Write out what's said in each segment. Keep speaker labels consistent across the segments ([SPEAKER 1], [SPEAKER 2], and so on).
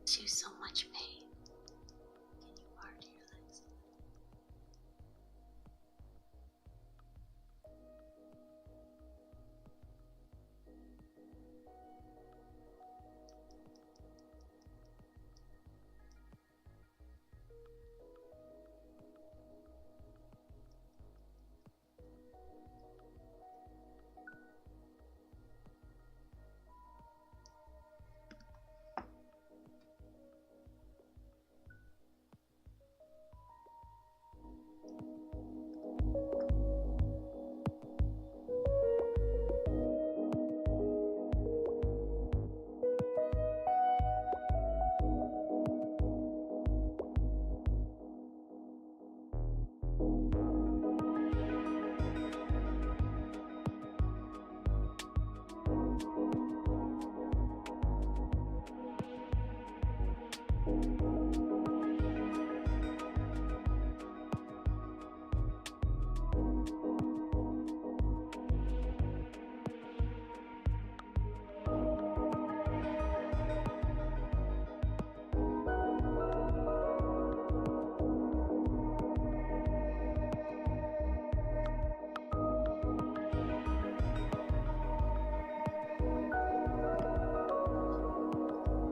[SPEAKER 1] you so much pain. Can you part your legs?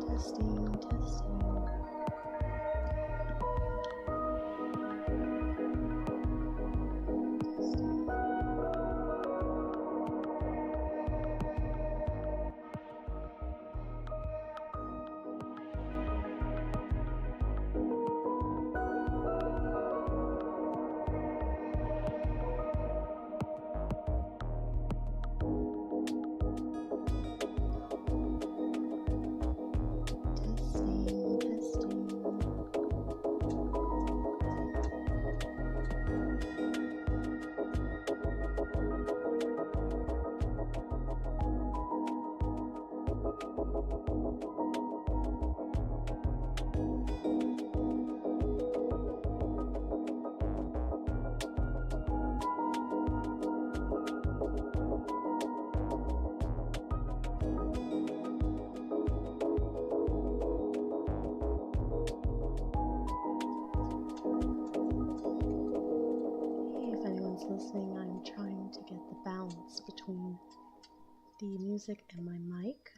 [SPEAKER 1] Testing, testing. Listening, I'm trying to get the balance between the music and my mic.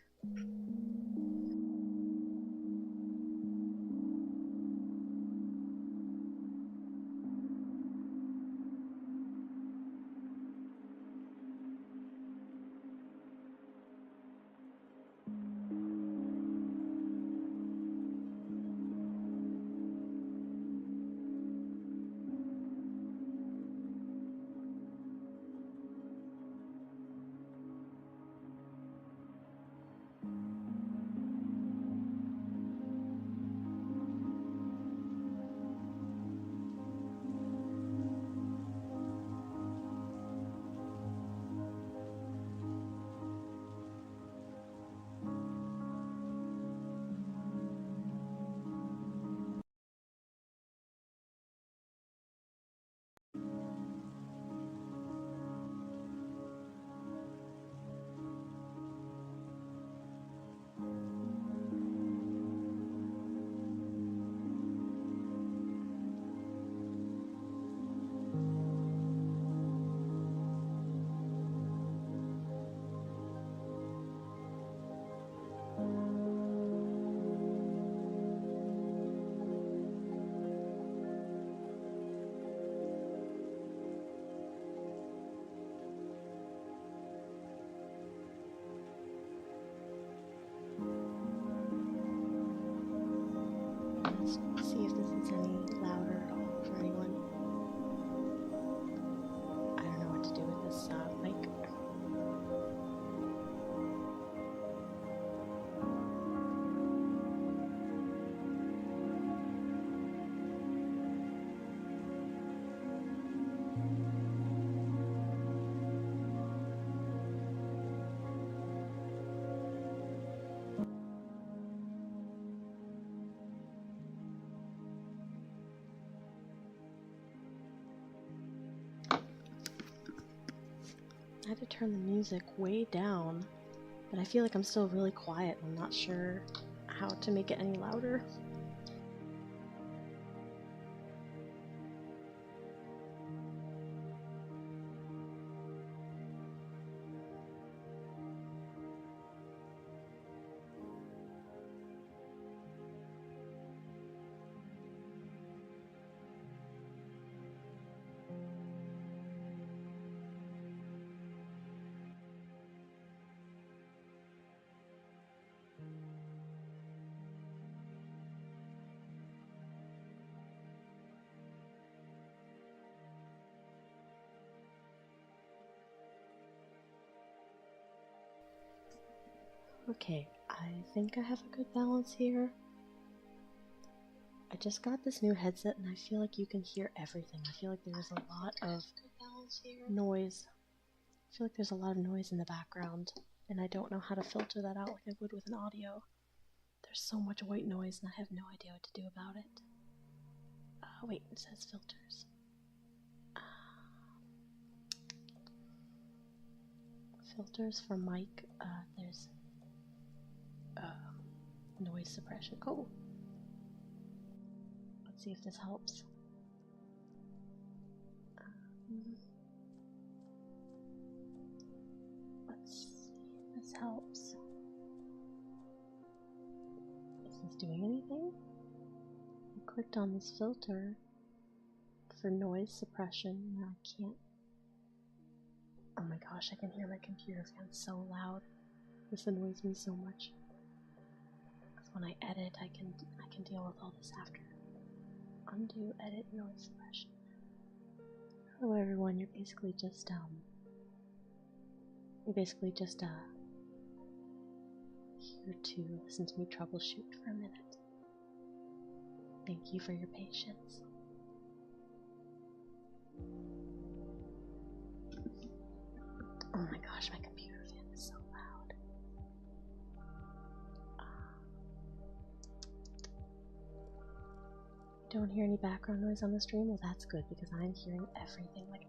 [SPEAKER 1] Let's see if this is any louder at all for anyone. I don't know what to do with this mic. I had to turn the music way down, but I feel like I'm still really quiet. I'm not sure how to make it any louder. Okay, I think I have a good balance here. I just got this new headset and I feel like you can hear everything. I feel like there's a lot of noise. I feel like there's a lot of noise in the background and I don't know how to filter that out like I would with an audio. There's so much white noise and I have no idea what to do about it. Wait, it says filters. Filters for mic, there's noise suppression. Oh! Let's see if this helps. Let's see if this helps. Is this doing anything? I clicked on this filter for noise suppression and I can't. Oh my gosh, I can hear my computer fan so loud. This annoys me so much. Because when I edit, I can deal with all this after. Undo, edit, noise suppression. Hello everyone, you're basically just here to listen to me troubleshoot for a minute. Thank you for your patience. Oh my gosh, my computer fan is so loud. Don't hear any background noise on the stream? Well, that's good because I'm hearing everything, like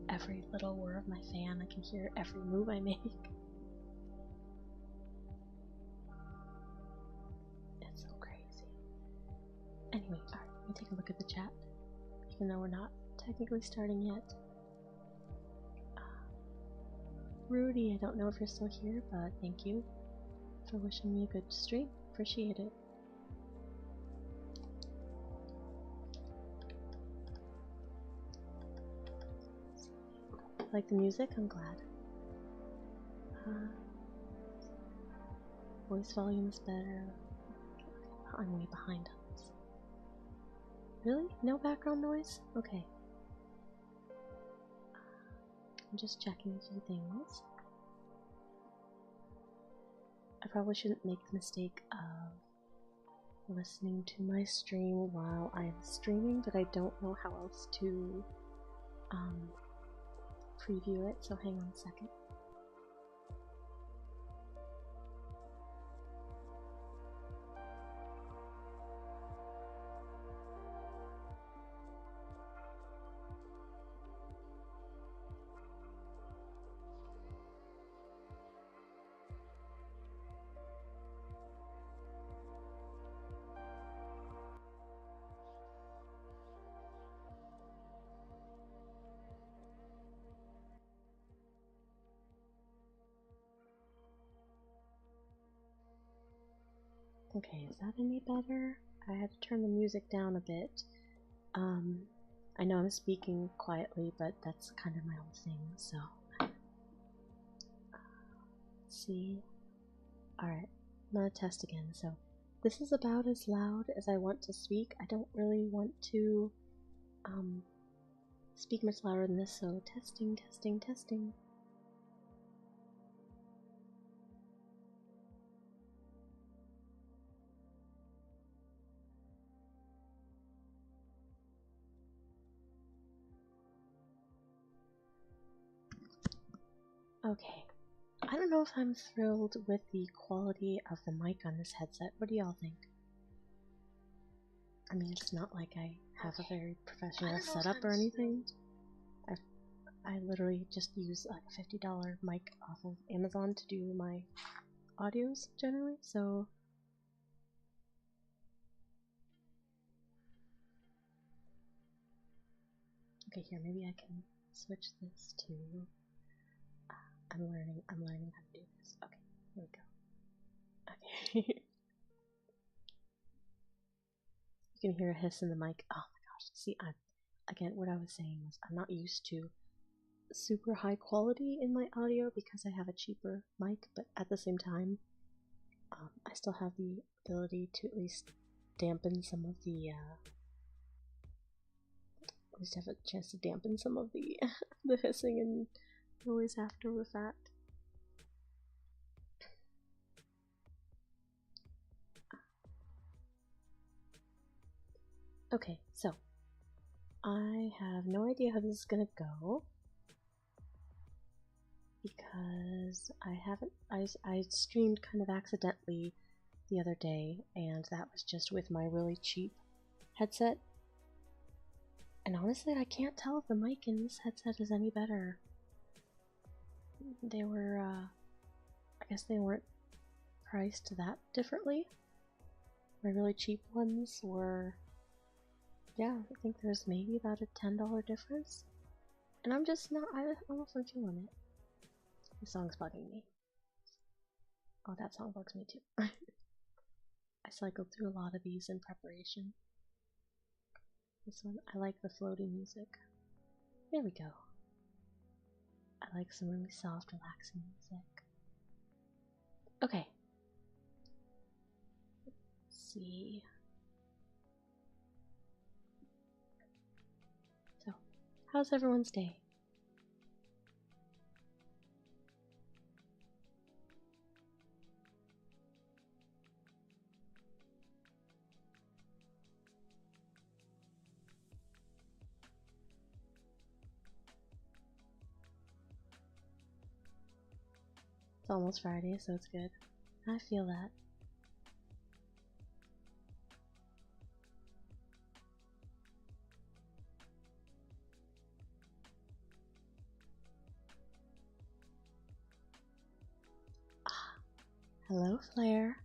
[SPEAKER 1] every little whir of my fan. I can hear every move I make. It's so crazy. Anyway, alright, let me take a look at the chat, even though we're not technically starting yet. Rudy, I don't know if you're still here, but thank you for wishing me a good stream. Appreciate it. Like the music? I'm glad. Voice volume is better. I'm way behind on this. Really? No background noise? Okay. I'm just checking a few things. I probably shouldn't make the mistake of listening to my stream while I'm streaming, but I don't know how else to preview it, so hang on a second. Okay, is that any better? I had to turn the music down a bit. I know I'm speaking quietly, but that's kind of my whole thing, so. Let's see. Alright, I'm gonna test again. So, this is about as loud as I want to speak. I don't really want to, speak much louder than this, so testing, testing, testing. Okay, I don't know if I'm thrilled with the quality of the mic on this headset. What do y'all think? I mean, it's not like I have a very professional setup or anything. I literally just use like a $50 mic off of Amazon to do my audios generally, so Okay, here, maybe I can switch this to... I'm learning how to do this. Okay, here we go. Okay. You can hear a hiss in the mic. Oh my gosh, see, again, what I was saying was I'm not used to super high quality in my audio because I have a cheaper mic, but at the same time, I still have the ability to at least dampen some of the, at least have a chance to dampen some of the, the hissing and noise after the fact. Okay, so I have no idea how this is gonna go because I streamed kind of accidentally the other day, and that was just with my really cheap headset. And honestly, I can't tell if the mic in this headset is any better. They were, I guess they weren't priced that differently. My really cheap ones were, yeah, I think there's maybe about a $10 difference. And I'm just not, I don't know if I'm feeling it. The song's bugging me. Oh, that song bugs me too. I cycled through a lot of these in preparation. This one, I like the floaty music. There we go. I like some really soft, relaxing music. Okay. Let's see. So, how's everyone's day? It's almost Friday, so it's good. I feel that. Hello, Flair.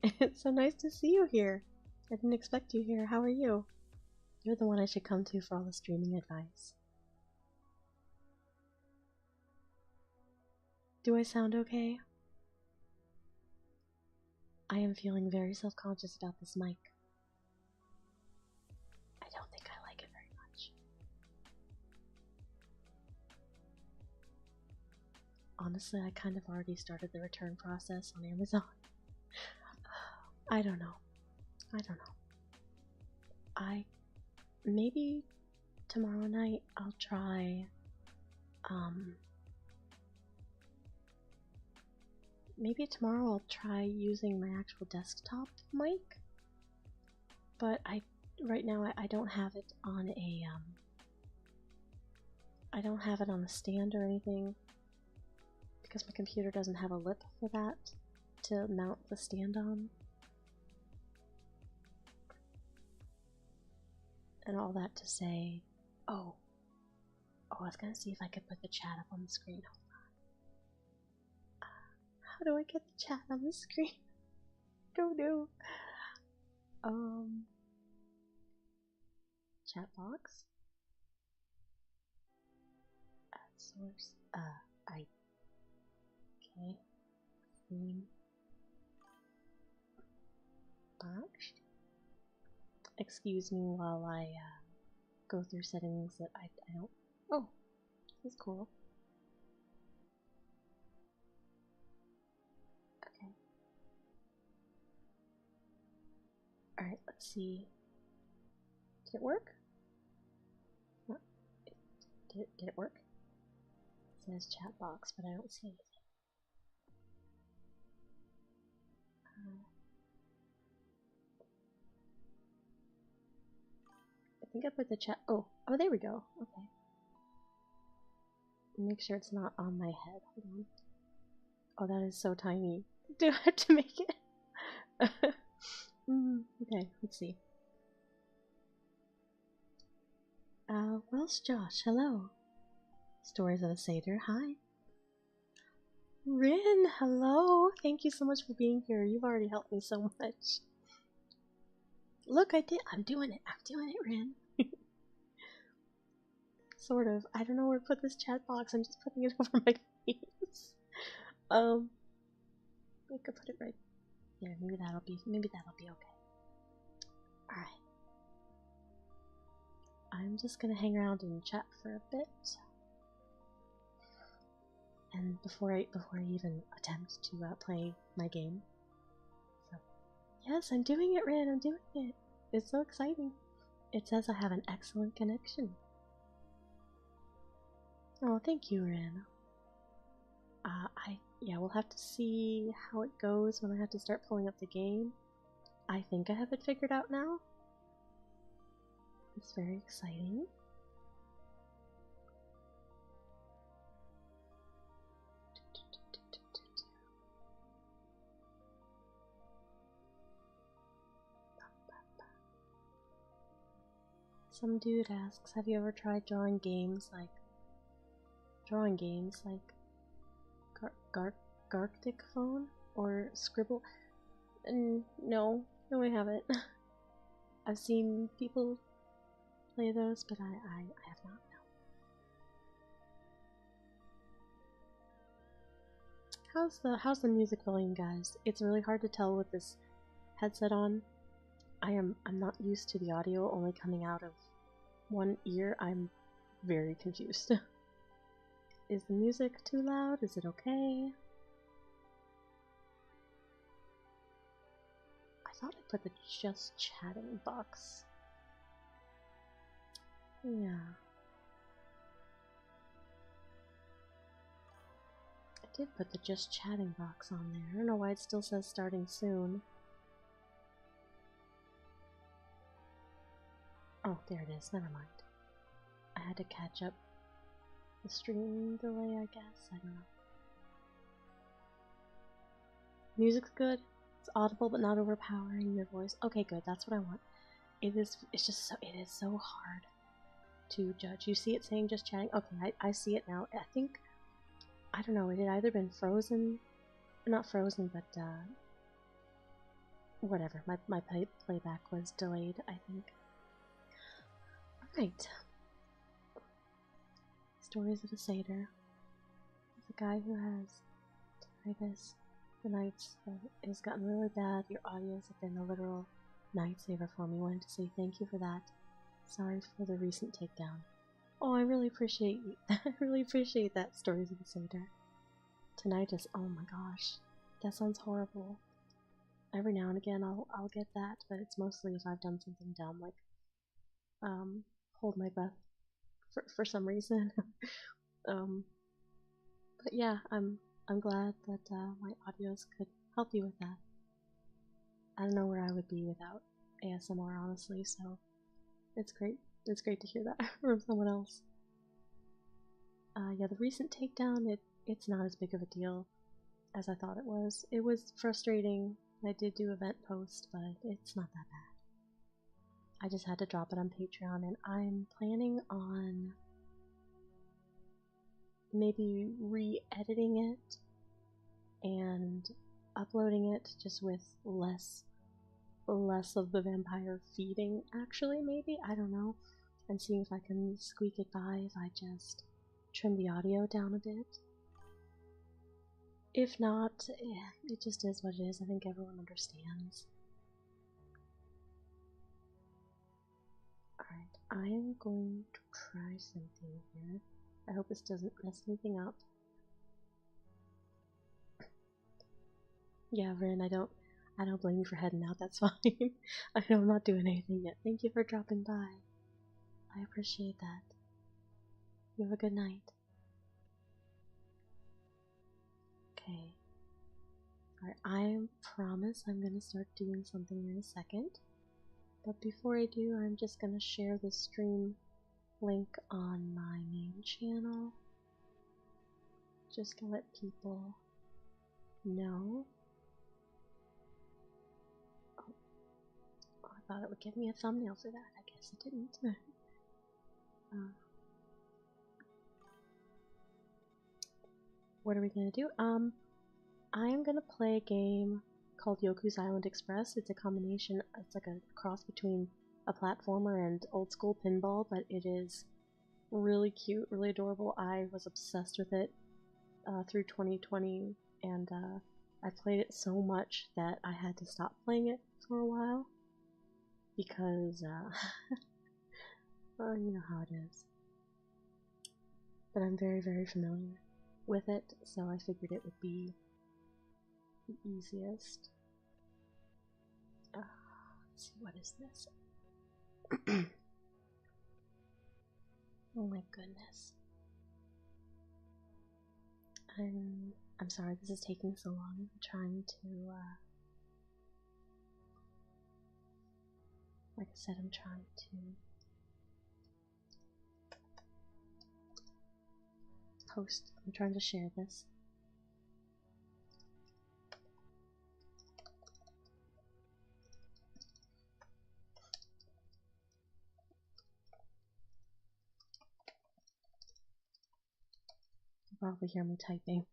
[SPEAKER 1] It's so nice to see you here. I didn't expect you here. How are you? You're the one I should come to for all the streaming advice. Do I sound okay? I am feeling very self-conscious about this mic. I don't think I like it very much. Honestly, I kind of already started the return process on Amazon. I don't know. Maybe tomorrow night I'll try, maybe tomorrow I'll try using my actual desktop mic, but right now I don't have it on a, I don't have it on a stand or anything, because my computer doesn't have a lip for that to mount the stand on. And all that to say, oh, I was gonna see if I could put the chat up on the screen. Hold on. How do I get the chat on the screen? Don't know. Chat box. Add source. Okay. Theme. Box. Excuse me while I go through settings that I don't. Oh, this is cool. Okay. Alright, let's see. Did it work? No. Did it work? It says chat box, but I don't see anything. I think I put the chat. Oh, there we go. Okay. Make sure it's not on my head. Hold on. Oh, that is so tiny. Do I have to make it? Okay, let's see. Welsh Josh, hello. Stories of a Satyr, hi. Rin, hello. Thank you so much for being here. You've already helped me so much. Look, I'm doing it, Rin. Sort of. I don't know where to put this chat box. I'm just putting it over my face. I could put it right there. Maybe that'll be okay. Alright. I'm just gonna hang around and chat for a bit. And before I even attempt to play my game. So, yes, I'm doing it, Rin. I'm doing it. It's so exciting. It says I have an excellent connection. Oh, thank you, Rin. Yeah, we'll have to see how it goes when I have to start pulling up the game. I think I have it figured out now. It's very exciting. Some dude asks, have you ever tried drawing games like Garctic Phone or Scribble? No, I haven't. I've seen people play those, but I have not. No. How's the music volume, guys? It's really hard to tell with this headset on. I'm not used to the audio only coming out of one ear. I'm very confused. Is the music too loud? Is it okay? I thought I put the just chatting box. Yeah. I did put the just chatting box on there. I don't know why it still says starting soon. Oh, there it is. Never mind. I had to catch up the stream delay, I guess. I don't know. Music's good. It's audible but not overpowering your voice. Okay, good. That's what I want. It is so hard to judge. You see it saying just chatting? Okay, I see it now. I think, I don't know, it had either been frozen, not frozen, but whatever. My playback was delayed, I think. Alright. Stories of a Satyr. There's a guy who has tinnitus. The nights it has gotten really bad. Your audios have been a literal lifesaver for me. Wanted to say thank you for that. Sorry for the recent takedown. Oh, I really appreciate I really appreciate that, Stories of a Satyr. Tinnitus. Oh my gosh, that sounds horrible. Every now and again I'll get that, but it's mostly if I've done something dumb, like hold my breath for some reason. But yeah, I'm glad that my audios could help you with that. I don't know where I would be without ASMR, honestly, so it's great. It's great to hear that from someone else. Yeah, the recent takedown, it's not as big of a deal as I thought it was. It was frustrating. I did do event post, but it's not that bad. I just had to drop it on Patreon, and I'm planning on maybe re-editing it and uploading it just with less of the vampire feeding, actually, maybe? I don't know. And seeing if I can squeak it by if I just trim the audio down a bit. If not, it just is what it is. I think everyone understands. Alright, I am going to try something here. I hope this doesn't mess anything up. Yeah, Rin, I don't blame you for heading out, that's fine. I know I'm not doing anything yet. Thank you for dropping by. I appreciate that. You have a good night. Okay. Alright, I promise I'm gonna start doing something in a second. But before I do, I'm just gonna share the stream link on my main channel. Just to let people know. I thought it would give me a thumbnail for that. I guess it didn't. What are we gonna do? I am gonna play a game called Yoku's Island Express. It's a combination, it's like a cross between a platformer and old school pinball, but it is really cute, really adorable. I was obsessed with it through 2020, and I played it so much that I had to stop playing it for a while because, well, you know how it is. But I'm very, very familiar with it, so I figured it would be the easiest. Let's see, what is this? Oh my goodness. I'm sorry this is taking so long. I'm trying to, like I said, I'm trying to post, I'm trying to share this. You'll probably hear me typing.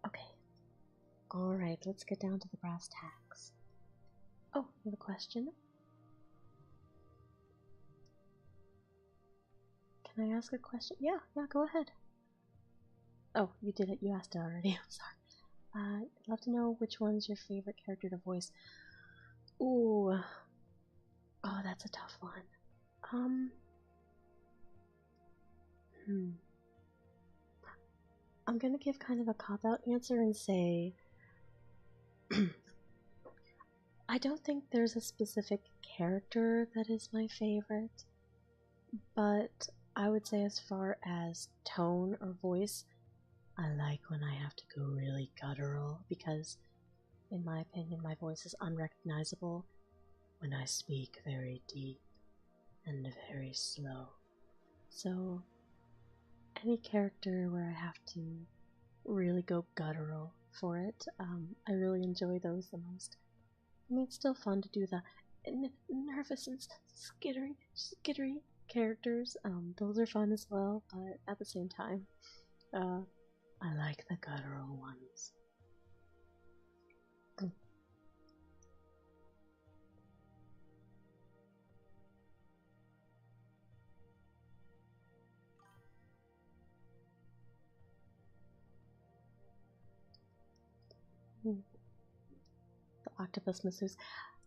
[SPEAKER 1] Okay. Alright, let's get down to the brass tacks. Oh, you have a question? Can I ask a question? Yeah, go ahead. Oh, you did it. You asked it already. I'm sorry. I'd love to know which one's your favorite character to voice. Ooh. Oh, that's a tough one. I'm gonna give kind of a cop-out answer and say I don't think there's a specific character that is my favorite, but I would say as far as tone or voice, I like when I have to go really guttural because, in my opinion, my voice is unrecognizable when I speak very deep and very slow. So, any character where I have to really go guttural for it, I really enjoy those the most. I mean, it's still fun to do the nervous and skittery characters. Those are fun as well, but at the same time, I like the guttural ones. The octopus masseuse.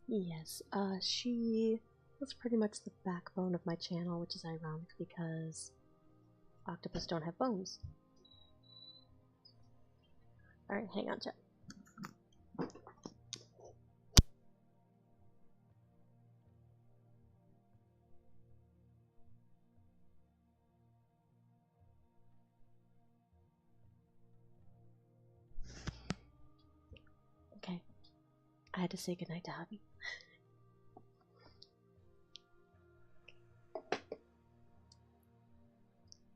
[SPEAKER 1] Yes, she was pretty much the backbone of my channel, which is ironic because octopus don't have bones. Alright, hang on, chat. Okay, I had to say goodnight to hubby.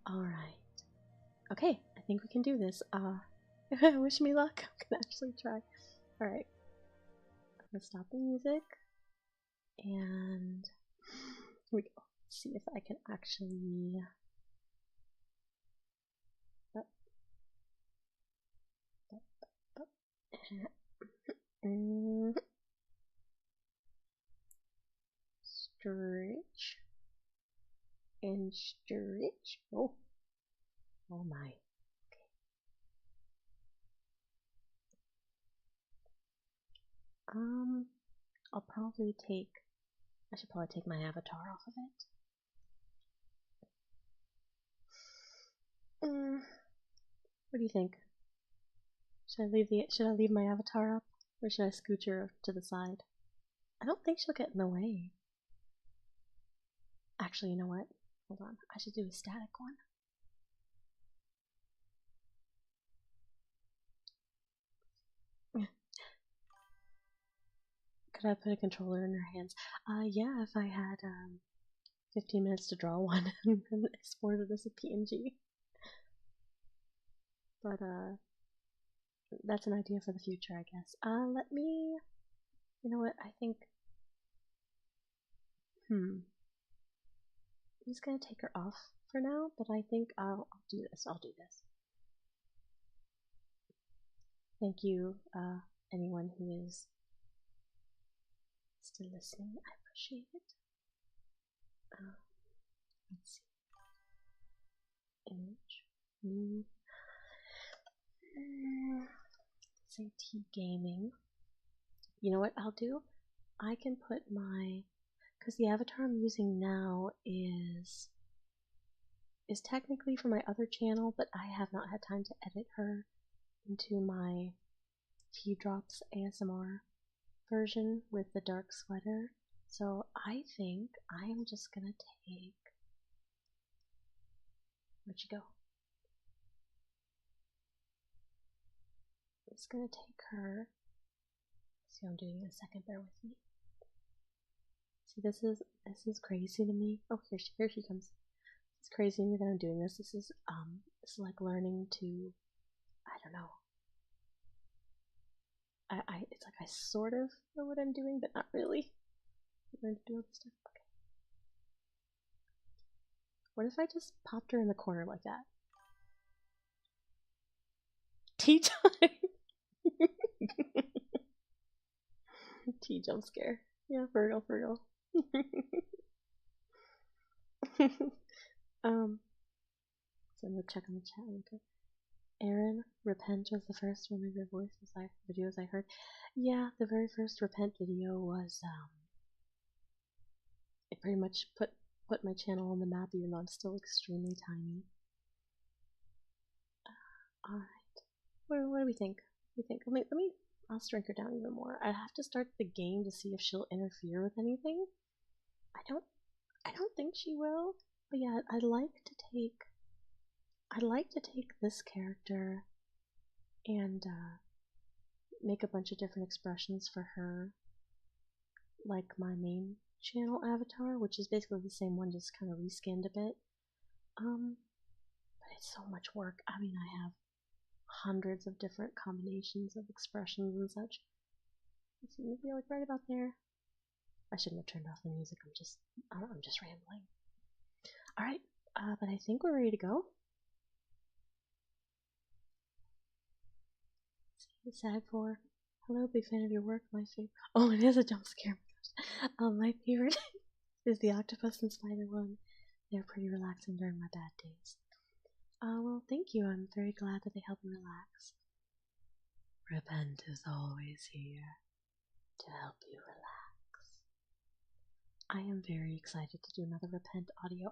[SPEAKER 1] Alright. Okay, I think we can do this. Wish me luck. I'm gonna actually try. Alright. I'm gonna stop the music. And here we go. Let's see if I can actually. Stretch and stretch. Oh my. Okay. I'll probably take. I should probably take my avatar off of it. What do you think? Should I leave my avatar up, or should I scooch her to the side? I don't think she'll get in the way. Actually, you know what? Hold on. I should do a static one. Could I put a controller in her hands? Yeah, if I had 15 minutes to draw one and export it as a PNG. But that's an idea for the future, I guess. Let me. You know what? I think. I'm just gonna take her off for now, but I think I'll do this. I'll do this. Thank you, anyone who is still listening. I appreciate it. Let's see. Image. New. Say T Gaming. You know what I'll do? I can put my, because the avatar I'm using now is technically for my other channel, but I have not had time to edit her into my Tea Drops ASMR version with the dark sweater. So I think I am just gonna take, where'd you go? I'm just gonna take her. See what I'm doing in a second, bear with me. See, this is crazy to me. Oh, here she comes. It's crazy to me that I'm doing this. This is like learning to, I don't know. It's like I sort of know what I'm doing, but not really. I'm learning to do all this stuff. Okay. What if I just popped her in the corner like that? Tea time. Tea jump scare. Yeah, for real, for real. So I'm gonna check on the chat real quick. Aaron, Repent was the first one of your videos I heard. Yeah, the very first Repent video was it pretty much put my channel on the map, even though I'm still extremely tiny. Alright. What do we think? I'll shrink her down even more. I have to start the game to see if she'll interfere with anything. I don't think she will. But yeah, I'd like to take this character and make a bunch of different expressions for her, like my main channel avatar, which is basically the same one, just kind of reskinned a bit. But it's so much work. I mean, I have hundreds of different combinations of expressions and such. Let's see, maybe like right about there. I shouldn't have turned off the music. I'm just rambling. All right, but I think we're ready to go. Let's see, sad for. Hello, big fan of your work. My favorite. Oh, it is a jump scare. My favorite is the octopus and spider one. They're pretty relaxing during my bad days. Well, thank you. I'm very glad that they help me relax. Repent is always here to help you relax. I am very excited to do another Repent audio.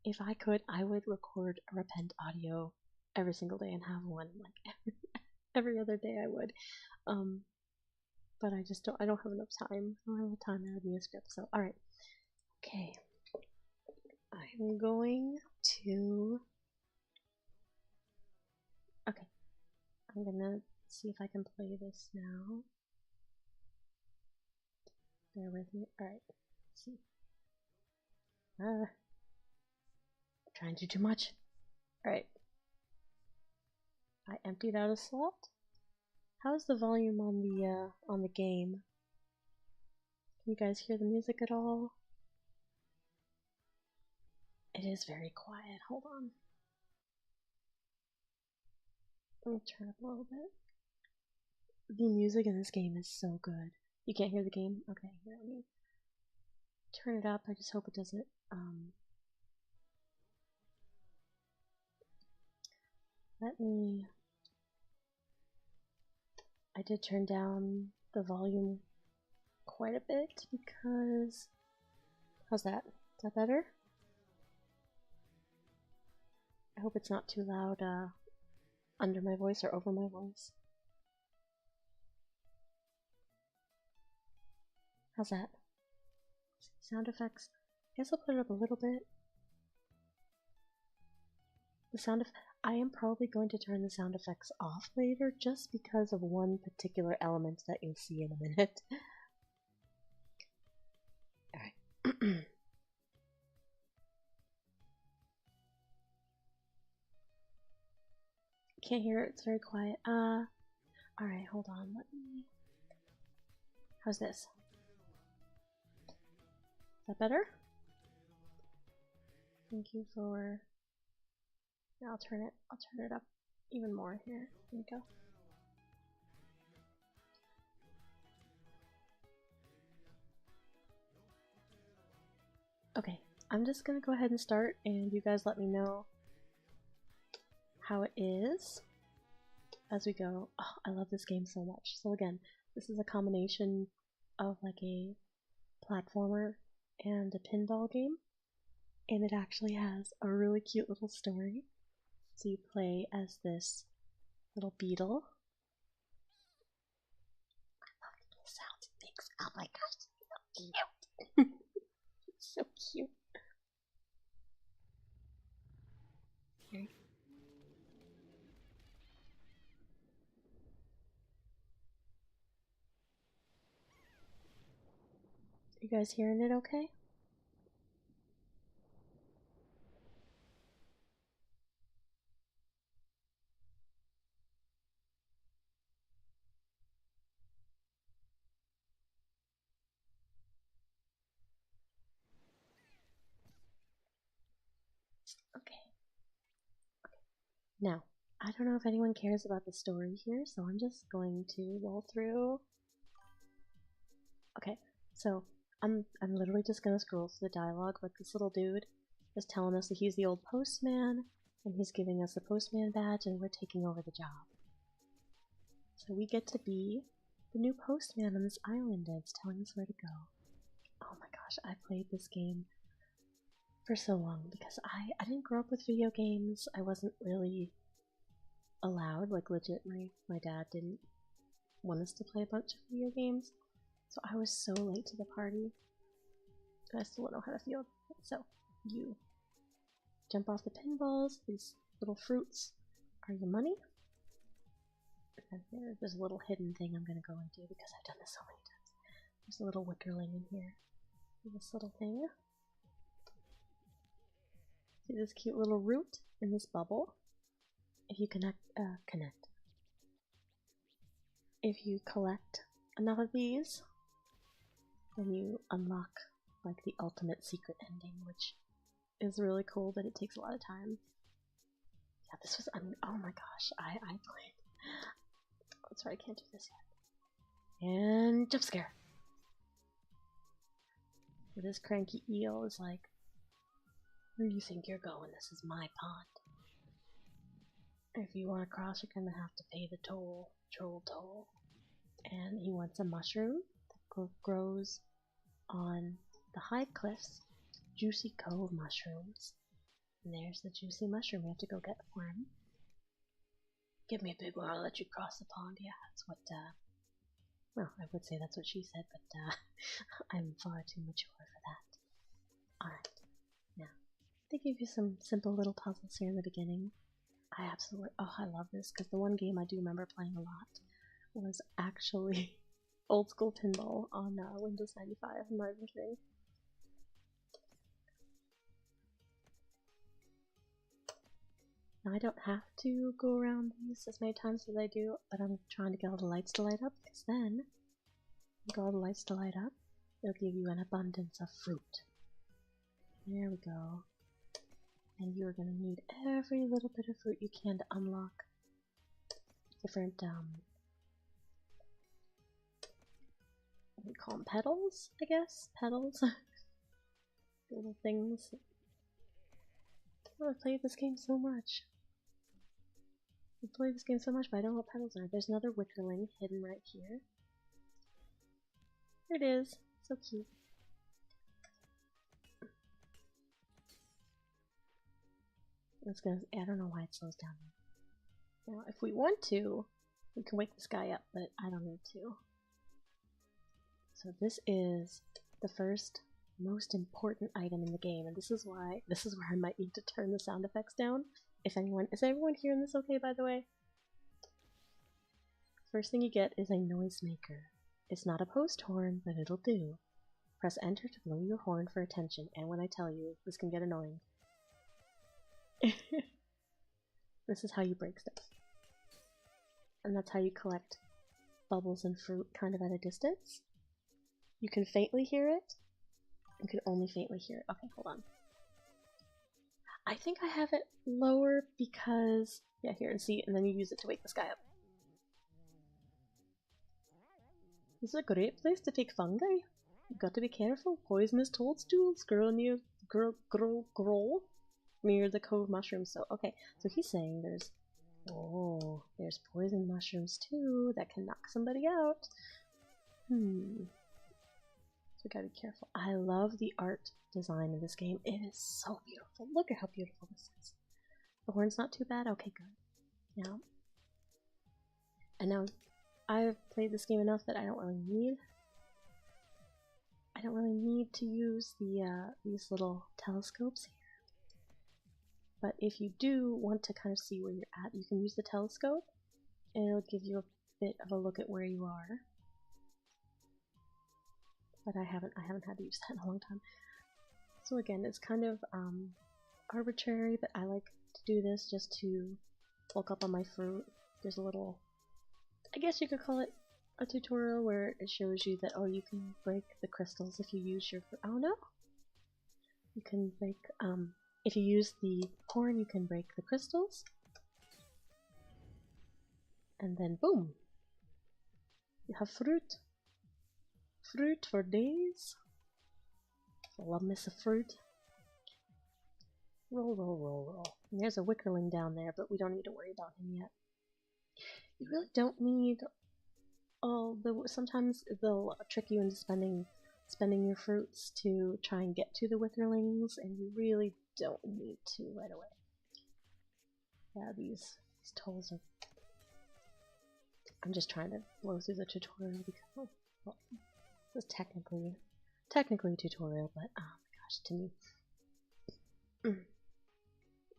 [SPEAKER 1] If I could, I would record a Repent audio every single day and have one like every other day. I would, but I don't have enough time. I don't have the time to add me a script. So, all right, okay. I'm going to. Okay, I'm gonna see if I can play this now. Bear with me. Alright, let's see. Trying to do too much. Alright. I emptied out a slot. How's the volume on the game? Can you guys hear the music at all? It is very quiet. Hold on. Let me turn up a little bit. The music in this game is so good. You can't hear the game? Okay, here, let me turn it up. I just hope it doesn't, I did turn down the volume quite a bit because, how's that? Is that better? I hope it's not too loud, under my voice or over my voice. How's that? Sound effects. I guess I'll put it up a little bit. I am probably going to turn the sound effects off later just because of one particular element that you'll see in a minute. Alright. Can't hear it, it's very quiet. Alright, hold on, let me... How's this? Is that better? Thank you for... Now I'll turn it up even more here. There we go. Okay, I'm just gonna go ahead and start, and you guys let me know how it is as we go. Oh, I love this game so much. So again, this is a combination of like a platformer and a pinball game, and it actually has a really cute little story. So you play as this little beetle. I love the little sounds it makes. Oh my gosh, it's so cute. It's so cute. Here. You guys hearing it okay? Okay. Now, I don't know if anyone cares about the story here, so I'm just going to roll through. Okay, so I'm literally just gonna scroll through the dialogue, but this little dude is telling us that he's the old postman, and he's giving us the postman badge, and we're taking over the job. So we get to be the new postman on this island, and it's telling us where to go. Oh my gosh, I played this game for so long because I didn't grow up with video games. I wasn't really allowed, like legit, my dad didn't want us to play a bunch of video games, so I was so late to the party. I still don't know how to feel. So you jump off the pinballs. These little fruits are your money. And there's a little hidden thing I'm gonna go into because I've done this so many times. There's a little wickerling in here. This little thing. See this cute little root in this bubble? If you if you collect enough of these, then you unlock like the ultimate secret ending, which is really cool, but it takes a lot of time. Yeah, this was, oh my gosh, I played. Oh, sorry, I can't do this yet. And jump scare. This cranky eel is like, where do you think you're going? This is my pond. If you want to cross, you're gonna have to pay the toll, troll toll. And he wants a mushroom that grows on the high cliffs, Juicy Cove mushrooms. And there's the juicy mushroom we have to go get for him. Give me a big one, I'll let you cross the pond. Yeah, that's what, well, I would say that's what she said, but, I'm far too mature for that. Alright, now, they give you some simple little puzzles here in the beginning. I absolutely, oh, I love this, because the one game I do remember playing a lot was actually old school pinball on Windows 95. I'm not even kidding. Now I don't have to go around these as many times as I do, but I'm trying to get all the lights to light up, because then, get all the lights to light up, it'll give you an abundance of fruit. There we go. And you're gonna need every little bit of fruit you can to unlock different, what do we call them? Petals, I guess? Petals? Little things. Oh, I played this game so much. I played this game so much, but I don't know what petals are. There's another wickerling hidden right here. There it is. So cute. I don't know why it slows down. Now, if we want to, we can wake this guy up, but I don't need to. So this is the first most important item in the game, and this is where I might need to turn the sound effects down. Is everyone hearing this okay, by the way? First thing you get is a noisemaker. It's not a post horn, but it'll do. Press enter to blow your horn for attention, and when I tell you, this can get annoying. This is how you break stuff. And that's how you collect bubbles and fruit kind of at a distance. You can faintly hear it. You can only faintly hear it. Okay, hold on. I think I have it lower because, yeah, here, and see, and then you use it to wake this guy up. This is a great place to take fungi. You've got to be careful. Poisonous toadstools grow near Growl near the cove mushrooms. So okay, so he's saying there's poison mushrooms too that can knock somebody out. So we gotta be careful. I love the art design of this game. It is so beautiful. Look at how beautiful this is. The horn's not too bad. Okay, good. Now I've played this game enough that I don't really need to use these little telescopes here. But if you do want to kind of see where you're at, you can use the telescope, and it'll give you a bit of a look at where you are. But I haven't had to use that in a long time. So again, it's kind of arbitrary, but I like to do this just to look up on my fruit. There's a little, I guess you could call it a tutorial where it shows you that, oh, you can break the crystals if you use your, oh no! You can break, if you use the horn, you can break the crystals. And then boom! You have fruit. Fruit for days. I love me some fruit. Roll, roll, roll, roll. And there's a wickerling down there, but we don't need to worry about him yet. You really don't need all the. Sometimes they'll trick you into spending your fruits to try and get to the wickerlings, and you really don't need to right away. Yeah, these tolls are. I'm just trying to blow through the tutorial because well, this is technically a tutorial, but oh my gosh, to me.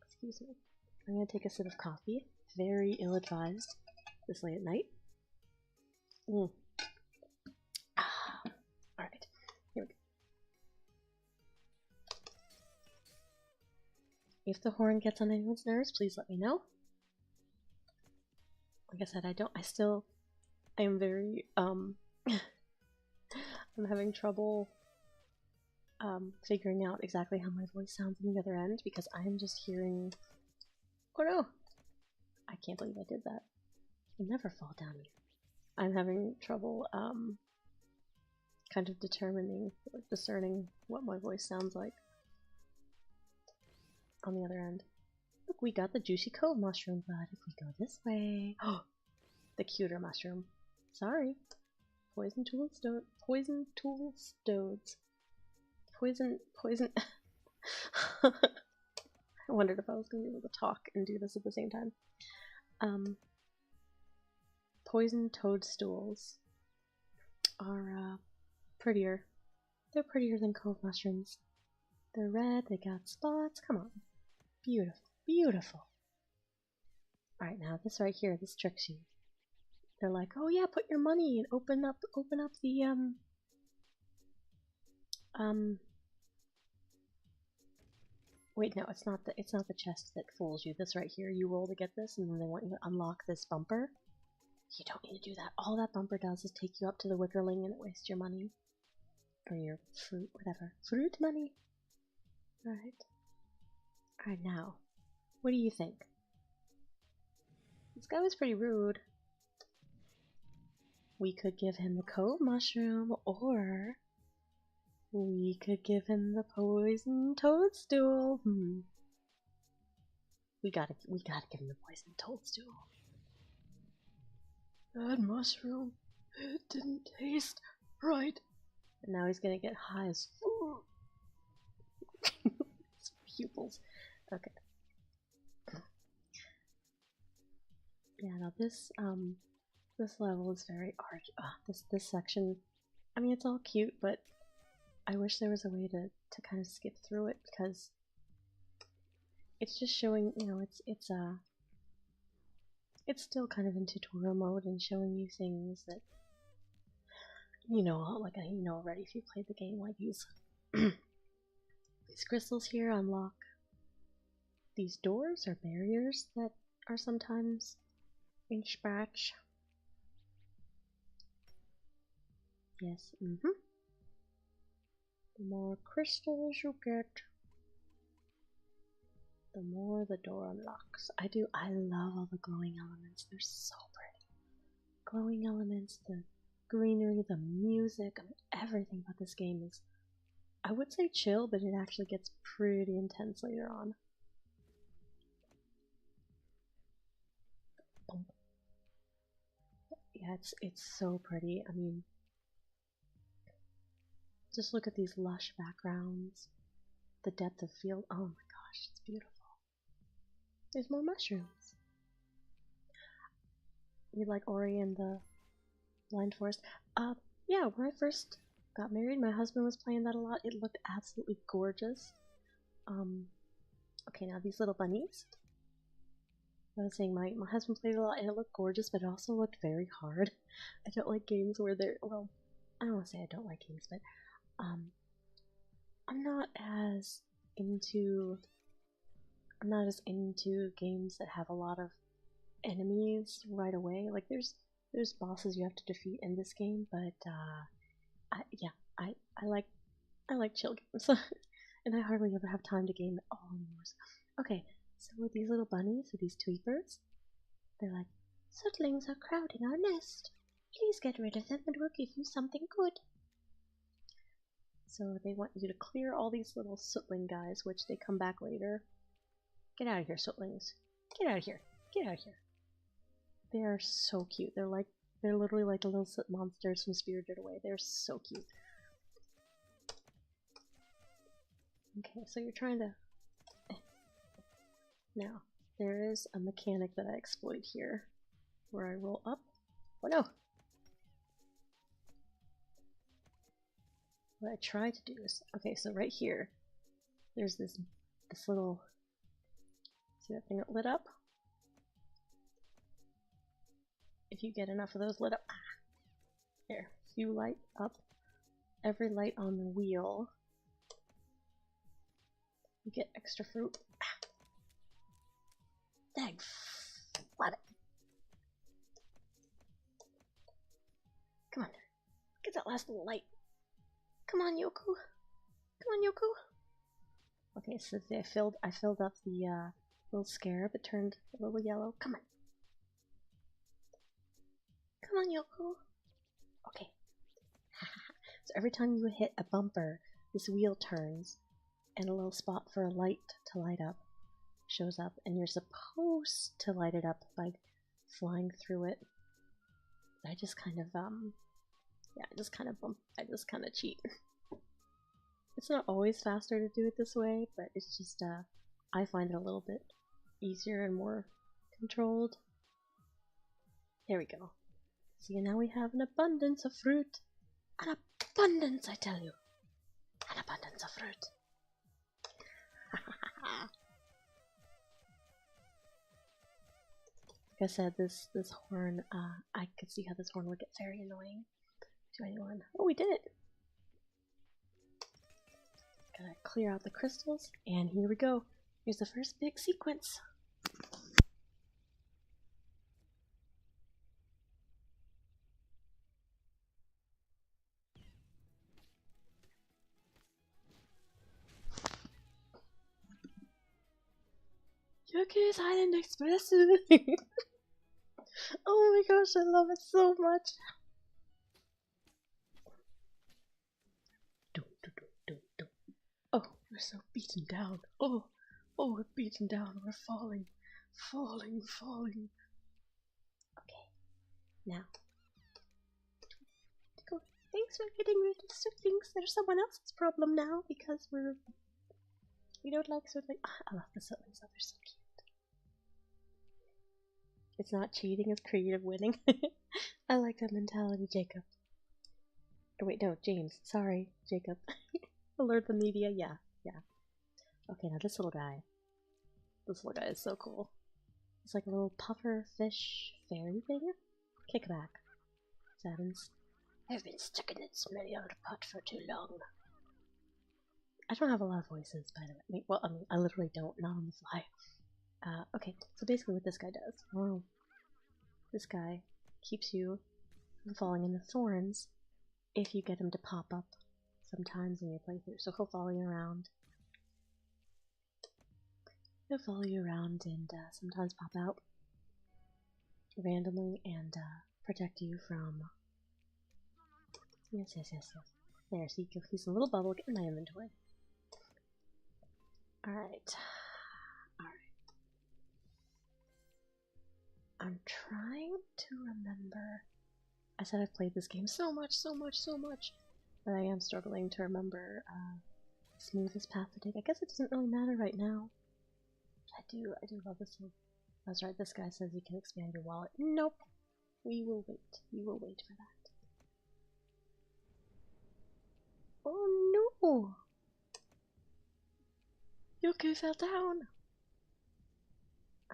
[SPEAKER 1] Excuse me. I'm gonna take a sip of coffee. Very ill-advised this late at night. Alright, here we go. If the horn gets on anyone's nerves, please let me know. Like I said, I am very, I'm having trouble figuring out exactly how my voice sounds on the other end because I am just hearing. Oh no! I can't believe I did that. I'll never fall down here. I'm having trouble kind of discerning what my voice sounds like on the other end. Look, we got the Juicy Cove mushroom, but if we go this way, oh, the cuter mushroom. Sorry, poison tool stodes. Poison. I wondered if I was going to be able to talk and do this at the same time. Poison toadstools are prettier. They're prettier than cove mushrooms. They're red, they got spots. Come on. Beautiful. Beautiful. Alright, now this right here, this tricks you. They're like, oh yeah, put your money and open up the wait, no, it's not the chest that fools you. This right here, you roll to get this, and then they want you to unlock this bumper. You don't need to do that. All that bumper does is take you up to the wickerling and it wastes your money. Or your fruit, whatever. Fruit money. Alright. Alright, now. What do you think? This guy was pretty rude. We could give him the cove mushroom, or we could give him the poison toadstool. We gotta give him the poison toadstool. That mushroom, it didn't taste right. And now he's gonna get high as his pupils. Okay. Yeah, now this level is very this section, I mean, it's all cute, but I wish there was a way to kind of skip through it because it's just showing, you know, it's still kind of in tutorial mode and showing you things that you know, like you know already if you played the game, like these these crystals here unlock these doors or barriers that are sometimes in scratch. Yes, the more crystals you get, the more the door unlocks. I love all the glowing elements. They're so pretty. Glowing elements, the greenery, the music, I mean, everything about this game is, I would say chill, but it actually gets pretty intense later on. Yeah, it's so pretty. I mean, just look at these lush backgrounds, the depth of field. Oh my gosh, it's beautiful. There's more mushrooms. You like Ori and the Blind Forest? Yeah, when I first got married, my husband was playing that a lot. It looked absolutely gorgeous. Okay, now these little bunnies. I was saying my husband played a lot and it looked gorgeous, but it also looked very hard. I don't like games where they're, well, I don't want to say I don't like games, but I'm not as into games that have a lot of enemies right away. Like there's bosses you have to defeat in this game, but I like chill games, and I hardly ever have time to game at all anymore. So, okay, so with these little bunnies, with these tweepers, they're like, "Sootlings are crowding our nest. Please get rid of them, and we'll give you something good." So they want you to clear all these little sootling guys, which they come back later. Get out of here, sootlings! Get out of here! Get out of here! They are so cute. They're literally like the little soot monsters from Spirited Away. They're so cute. Okay, so you're trying to... Now, there is a mechanic that I exploit here, where I roll up. Oh no! What I try to do is... Okay, so right here, there's this little... See that thing that lit up? If you get enough of those lit up... There. If you light up every light on the wheel, you get extra fruit. Dang. What? Come on. Get that last little light. Come on, Yoku. Come on, Yoku. Okay, so I filled up the little scarab. It turned a little yellow. Come on. Come on, Yoku. Okay. So every time you hit a bumper, this wheel turns, and a little spot for a light to light up shows up, and you're supposed to light it up by flying through it. I just kind of I just kind of cheat. It's not always faster to do it this way, but it's just I find it a little bit easier and more controlled. There we go. See, now we have an abundance of fruit. An abundance, I tell you. An abundance of fruit. Like I said, this horn, I could see how this horn would get very annoying to anyone. Oh, we did it! Gotta clear out the crystals, and here we go. Here's the first big sequence. Yoku's Island Express! Oh my gosh, I love it so much! Oh, we're so beaten down. Oh, we're beaten down. We're falling. Falling. Okay, now. Thanks for getting rid of Sootlings. They're someone else's problem now because we don't like Sootlings. I love the Sootlings. They're so cute. It's not cheating, it's creative winning. I like that mentality, Jacob. Oh, wait, no, James. Sorry, Jacob. Alert the media, yeah. Okay, now this little guy. This little guy is so cool. It's like a little puffer fish fairy thing. Kick back. Sevens. I've been stuck in that smelly old pot for too long. I don't have a lot of voices, by the way. Well, I mean, I literally don't, not on the fly. Okay, so basically what this guy does. This guy keeps you from falling in the thorns if you get him to pop up sometimes in your playthrough. So he'll follow you around. He'll follow you around and sometimes pop out randomly and protect you from... Yes. There, so you can use a little bubble, get in my inventory. Alright. I'm trying to remember. I said I've played this game so much, but I am struggling to remember the smoothest path to take. I guess it doesn't really matter right now. I do love this one. That's right, this guy says you can expand your wallet. Nope. We will wait. We will wait for that. Oh no! Yoku fell down!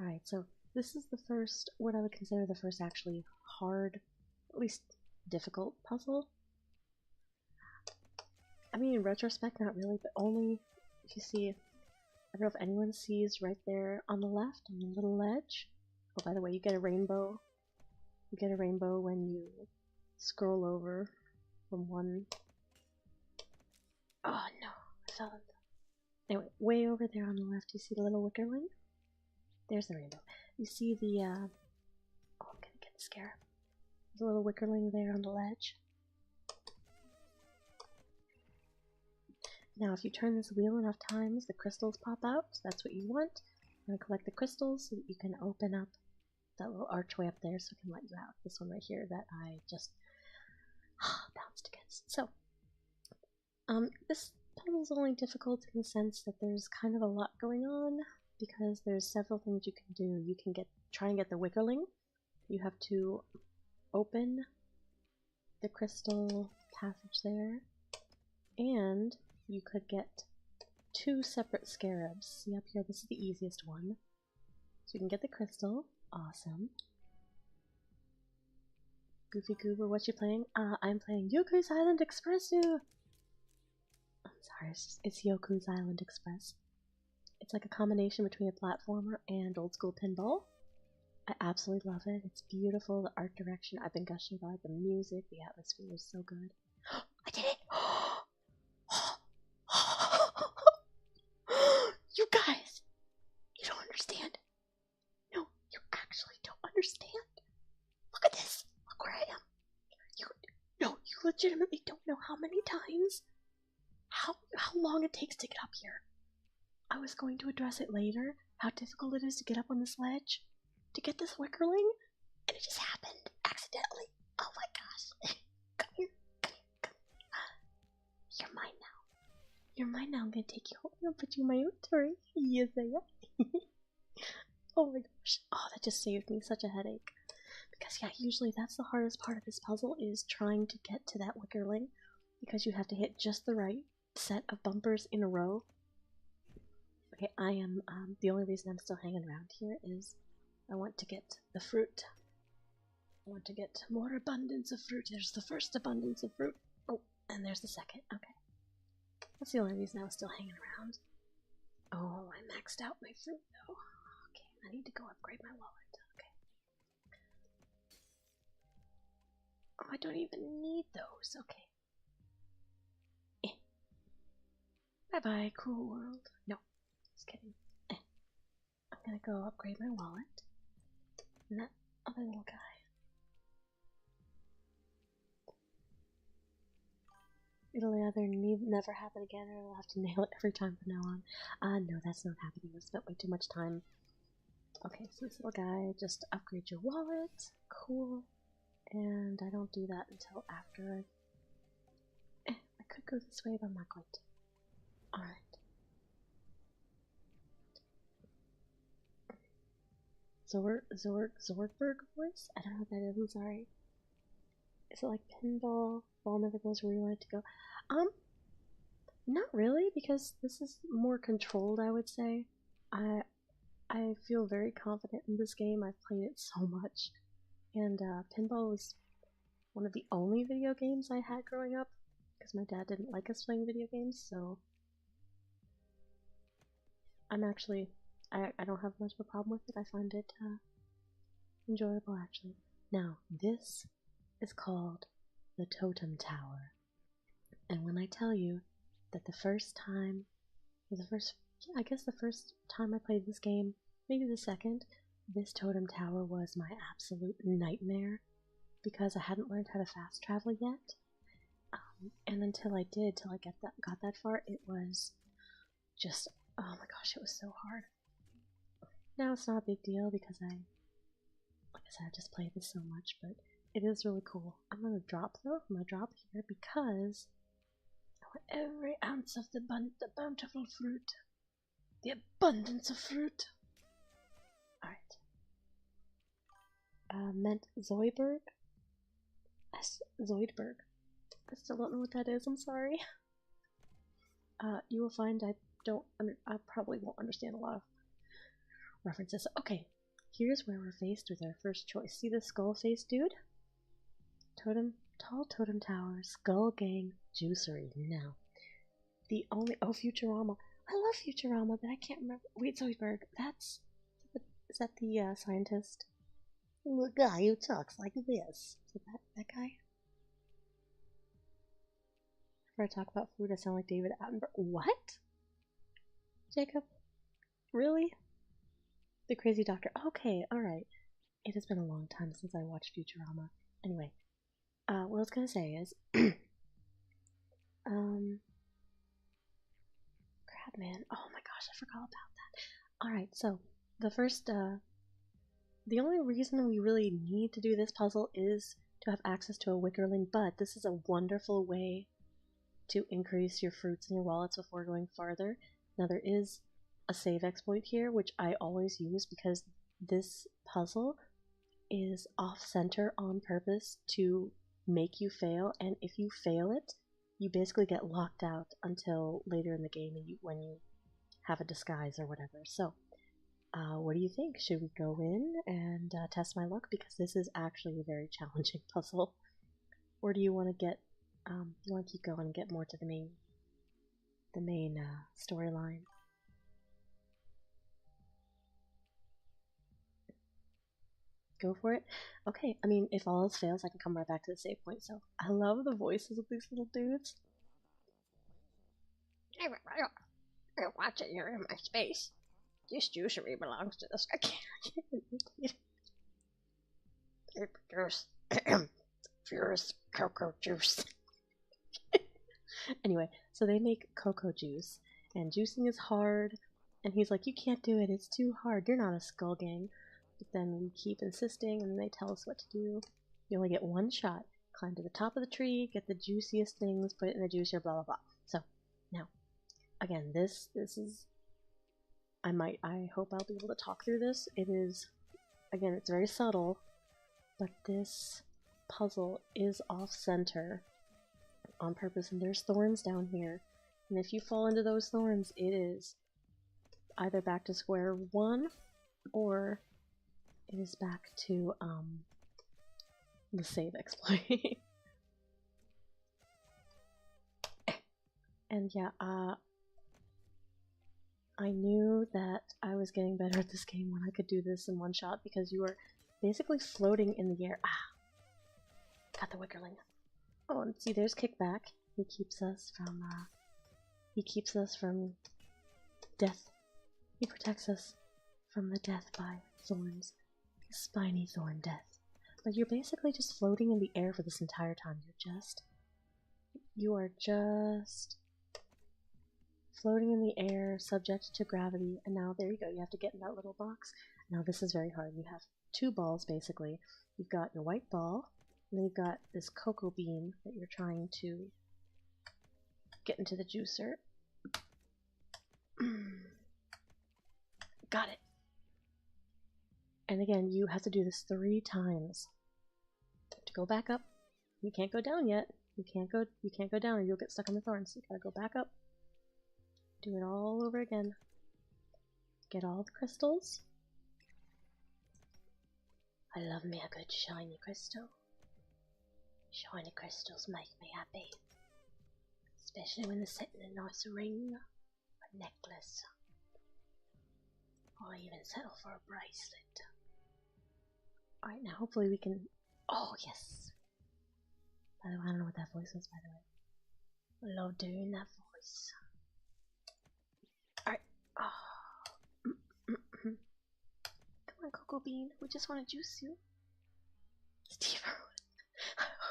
[SPEAKER 1] Alright, so this is the first, what I would consider the first actually hard, at least difficult puzzle. I mean, in retrospect, not really, but only if you see, I don't know if anyone sees right there on the left, on the little ledge. Oh, by the way, you get a rainbow. You get a rainbow when you scroll over from one. Oh no, I fell in. Anyway, way over there on the left, you see the little wickerling? There's the rainbow. You see the, oh, I'm gonna get scared. The little wickerling there on the ledge. Now, if you turn this wheel enough times, the crystals pop out. So that's what you want. You're gonna collect the crystals so that you can open up that little archway up there so it can let you out. This one right here that I just bounced against. So, this puzzle is only difficult in the sense that there's kind of a lot going on because there's several things you can do. You can try and get the wickerling. You have to open the crystal passage there, and you could get 2 separate scarabs. See up here, this is the easiest one. So you can get the crystal. Awesome. Goofy Goober, what you playing? I'm playing Yoku's Island Express. I'm sorry, it's Yoku's Island Express. It's like a combination between a platformer and old school pinball. I absolutely love it. It's beautiful. The art direction, I've been gushing about it. The music, the atmosphere is so good. I did it! You guys! You don't understand. No, you actually don't understand. Look at this. Look where I am. You legitimately don't know how many times, how long it takes to get up here. I was going to address it later, how difficult it is to get up on this ledge, to get this wickerling, and it just happened accidentally. Oh my gosh. Come here, come here, come here. You're mine now. You're mine now. I'm gonna take you home and put you in my inventory. Yes, I am. Oh my gosh. Oh, that just saved me such a headache. Because yeah, usually that's the hardest part of this puzzle, is trying to get to that wickerling, because you have to hit just the right set of bumpers in a row. Okay, I am, the only reason I'm still hanging around here is I want to get the fruit. I want to get more abundance of fruit. There's the first abundance of fruit. Oh, and there's the second. Okay. That's the only reason I was still hanging around. Oh, I maxed out my fruit though. Okay, I need to go upgrade my wallet. Okay. Oh, I don't even need those. Okay. Bye-bye, cruel world. No, just kidding. I'm gonna go upgrade my wallet. And that other little guy. It'll either never happen again, or I'll have to nail it every time from now on. No, that's not happening. I spent way too much time. Okay, so this little guy, just upgrade your wallet. Cool. And I don't do that until after. I could go this way, but I'm not going to. Alright. Zorgberg voice? I don't know what that is, I'm sorry. Is it like pinball? Ball never goes where you want it to go? Not really, because this is more controlled, I would say. I feel very confident in this game. I've played it so much. And pinball was one of the only video games I had growing up, because my dad didn't like us playing video games, so I'm actually, I don't have much of a problem with it. I find it enjoyable, actually. Now, this is called the Totem Tower. And when I tell you that the first time, I guess the first time I played this game, maybe the second, this Totem Tower was my absolute nightmare, because I hadn't learned how to fast travel yet. And until I did, till I got that far, it was just, oh my gosh, it was so hard. Now it's not a big deal because like I said, I just play this so much, but it is really cool. I'm gonna drop though. I'm gonna drop here because I want every ounce of the bountiful fruit, the abundance of fruit. All right. Meant Zoidberg. Zoidberg. I still don't know what that is. I'm sorry. You will find I probably won't understand a lot of references. Okay, here's where we're faced with our first choice. See this skull-faced dude? Tall totem tower, skull gang, juicery. Now, the only Futurama. I love Futurama, but I can't remember. Wait, Zoidberg. Is that the scientist? The guy who talks like this. Is it that guy? Before I talk about food, I sound like David Attenborough. What? Jacob? Really? The crazy doctor. Okay, alright. It has been a long time since I watched Futurama. Anyway, what I was gonna say is, Crabman. Oh my gosh, I forgot about that. Alright, so, the only reason we really need to do this puzzle is to have access to a Wickerling, but this is a wonderful way to increase your fruits in your wallets before going farther. Now there is a save exploit here, which I always use because this puzzle is off-center on purpose to make you fail, and if you fail it, you basically get locked out until later in the game when you have a disguise or whatever. So, what do you think? Should we go in and test my luck? Because this is actually a very challenging puzzle. Or do you want to you want to keep going and get more to the main storyline? Go for it? Okay, I mean, if all else fails, I can come right back to the save point, so I love the voices of these little dudes.
[SPEAKER 2] Watch it, you're in my space. This juicery belongs to the sky. They produce purest cocoa juice.
[SPEAKER 1] Anyway, so they make cocoa juice, and juicing is hard, and he's like, you can't do it, it's too hard, you're not a skull gang. But then we keep insisting, and they tell us what to do. You only get one shot. Climb to the top of the tree, get the juiciest things, put it in the juicer, blah blah blah. So, now, again, this is... I hope I'll be able to talk through this. It is, again, it's very subtle, but this puzzle is off-center on purpose, and there's thorns down here. And if you fall into those thorns, it is either back to square one, or it is back to, the save exploit. And yeah, I knew that I was getting better at this game when I could do this in one shot, because you are basically floating in the air. Got the Wickerling. Oh, and see, there's Kickback. He keeps us from death. He protects us from the death by thorns. Spiny thorn death. But you're basically just floating in the air for this entire time. You are just floating in the air, subject to gravity, and now there you go, you have to get in that little box. Now this is very hard. You have two balls, basically. You've got your white ball, and then you've got this cocoa bean that you're trying to get into the juicer. Got it! And again, you have to do this 3 times. To go back up, you can't go down yet. You can't go down or you'll get stuck on the thorns. You gotta go back up. Do it all over again. Get all the crystals. I love me a good shiny crystal. Shiny crystals make me happy. Especially when they're set in a nice ring, a necklace, or even settle for a bracelet. Alright, now hopefully we can... Oh, yes! By the way, I don't know what that voice was, by the way. I love doing that voice. Alright. Oh. Come on, Cocoa Bean. We just want to juice you. Steve,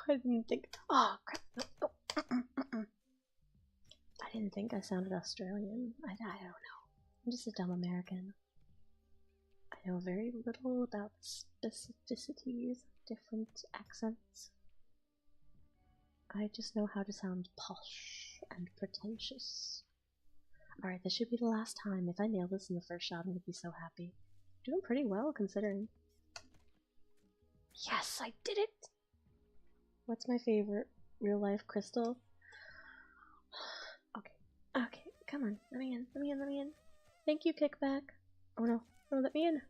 [SPEAKER 1] I didn't think... Oh, crap. No, no. didn't think I sounded Australian. I don't know. I'm just a dumb American. I know very little about the specificities of different accents. I just know how to sound posh and pretentious. Alright, this should be the last time. If I nail this in the first shot, I'm gonna be so happy. Doing pretty well, considering. Yes, I did it! What's my favorite real-life crystal? Okay, come on. Let me in. Thank you, Kickback. Oh no, let me in.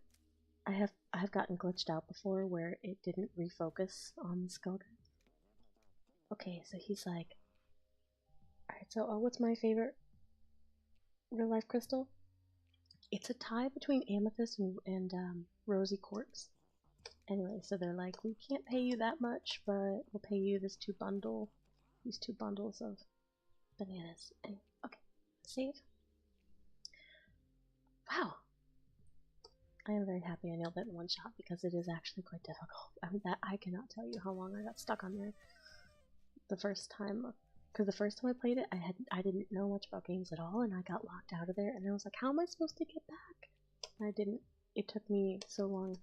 [SPEAKER 1] I have gotten glitched out before where it didn't refocus on the skull guy. Okay, so he's like... Alright, so what's my favorite real-life crystal? It's a tie between amethyst and rosy quartz. Anyway, so they're like, we can't pay you that much, but we'll pay you these two bundles of bananas. Anyway, okay, save. Wow, I am very happy I nailed it in one shot because it is actually quite difficult. I cannot tell you how long I got stuck on there the first time. Because the first time I played it, I didn't know much about games at all, and I got locked out of there, and I was like, how am I supposed to get back? And I didn't. It took me so long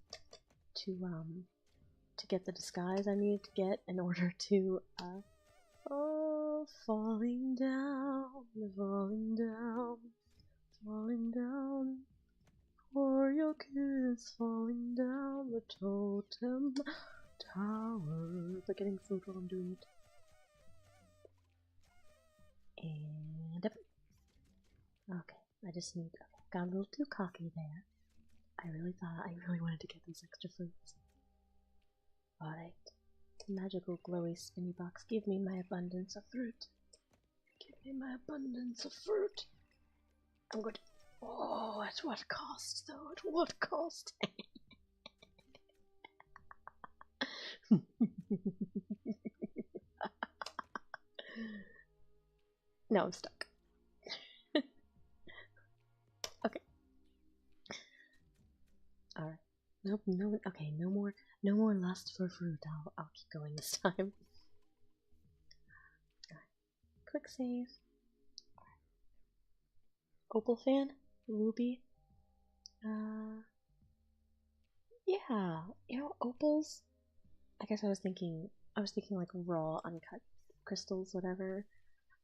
[SPEAKER 1] to get the disguise I needed to get in order to oh, falling down, for your kiss, falling down the totem tower. It's like getting food while I'm doing it. And up. Okay, I just need. Okay, got a little too cocky there. I really wanted to get these extra fruits. Alright. Magical glowy spinny box, give me my abundance of fruit. Give me my abundance of fruit. I'm going to. Oh, at what cost, though? At what cost? No, I'm stuck. Okay. Alright. Nope, no, okay, no more lust for fruit. I'll keep going this time. Alright. Quick save. Alright. Opal fan? Ruby? Yeah, opals. I guess I was thinking like raw, uncut crystals, whatever.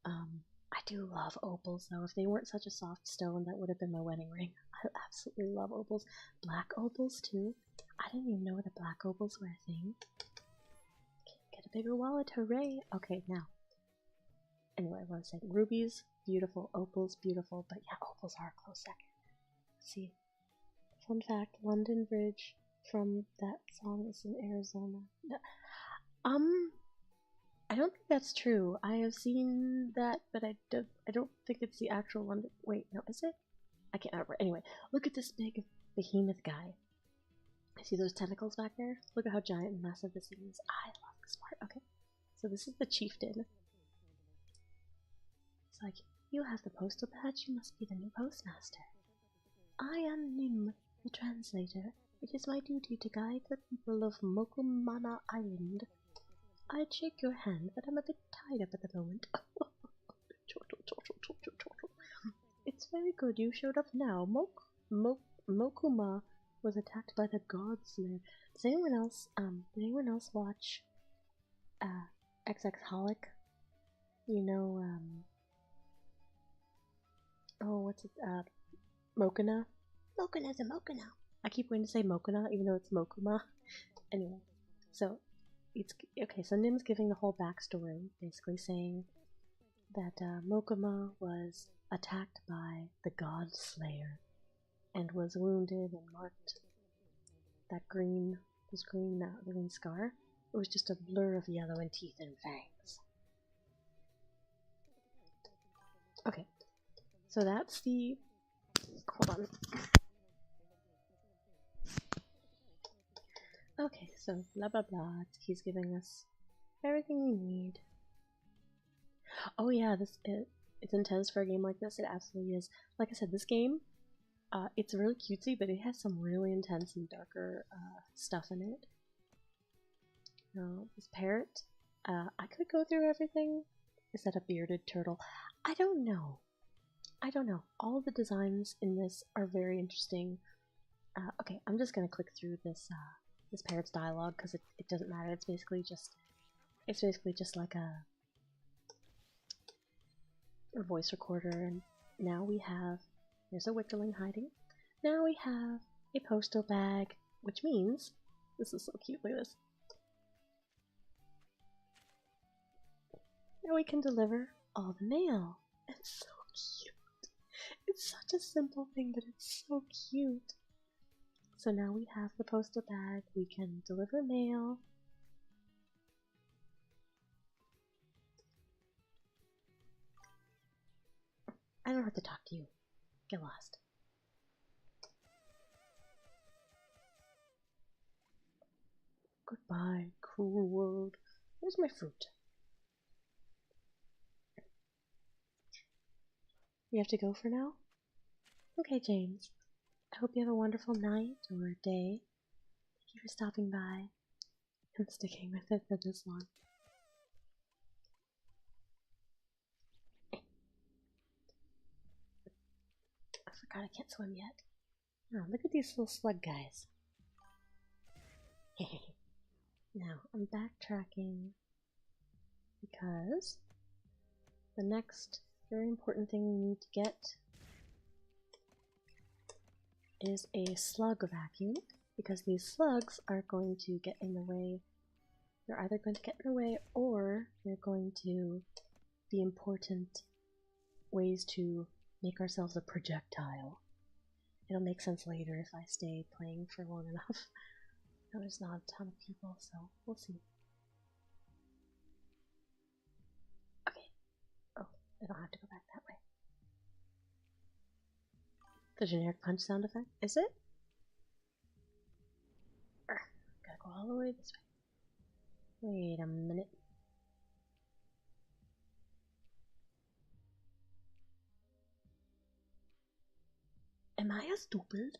[SPEAKER 1] I do love opals though. If they weren't such a soft stone, that would have been my wedding ring. I absolutely love opals. Black opals too. I didn't even know that black opals were a thing. Okay, get a bigger wallet, hooray! Okay, now. Anyway, what I was saying, rubies, beautiful, opals, beautiful, but yeah, opals are a close second. Let's see. Fun fact, London Bridge from that song is in Arizona. No. I don't think that's true. I have seen that, but I don't think it's the actual London. Wait, no, is it? I can't remember. Anyway, look at this big behemoth guy. See those tentacles back there? Look at how giant and massive this thing is. I love this part. Okay, so this is the chieftain. It's like, you have the postal badge, you must be the new postmaster. I am Nim, the translator. It is my duty to guide the people of Mokumana Island. I'd shake your hand, but I'm a bit tied up at the moment. It's very good you showed up now. Mokuma was attacked by the God Slayer. Does anyone else watch XX-holic? You know, oh, what's it, Mokuna? Mokuna's a Mokuna. I keep wanting to say Mokuna, even though it's Mokuma. Anyway, so, it's, okay, so Nim's giving the whole backstory, basically saying that, Mokuma was attacked by the God Slayer, and was wounded and marked that green scar. It was just a blur of yellow and teeth and fangs. Okay, so that's the... Hold on. Okay, so blah blah blah. He's giving us everything we need. Oh yeah, it's intense for a game like this. It absolutely is. Like I said, this game, it's really cutesy, but it has some really intense and darker stuff in it. This parrot, I could go through everything. Is that a bearded turtle? I don't know. I don't know. All the designs in this are very interesting. Okay, I'm just gonna click through this parrot's dialogue because it doesn't matter. It's basically just like a voice recorder. And now we have there's a wickerling hiding. Now we have a postal bag, which means this is so cute. Look at this. Now we can deliver all the mail. It's so cute. It's such a simple thing, but it's so cute. So now we have the postal bag. We can deliver mail. I don't have to talk to you. Get lost. Goodbye, cruel world. Where's my fruit? You have to go for now? Okay, James. I hope you have a wonderful night or day. Thank you for stopping by and sticking with it for this long. I forgot I can't swim yet. Oh, look at these little slug guys. Now, I'm backtracking because the next very important thing we need to get is a slug vacuum, because these slugs are going to get in the way. They're either going to get in the way or they're going to be important ways to make ourselves a projectile. It'll make sense later if I stay playing for long enough. There's not a ton of people, so we'll see. Okay. Oh, I don't have to go back that way. The generic punch sound effect? Is it? Gotta go all the way this way. Wait a minute. Am I a stupid?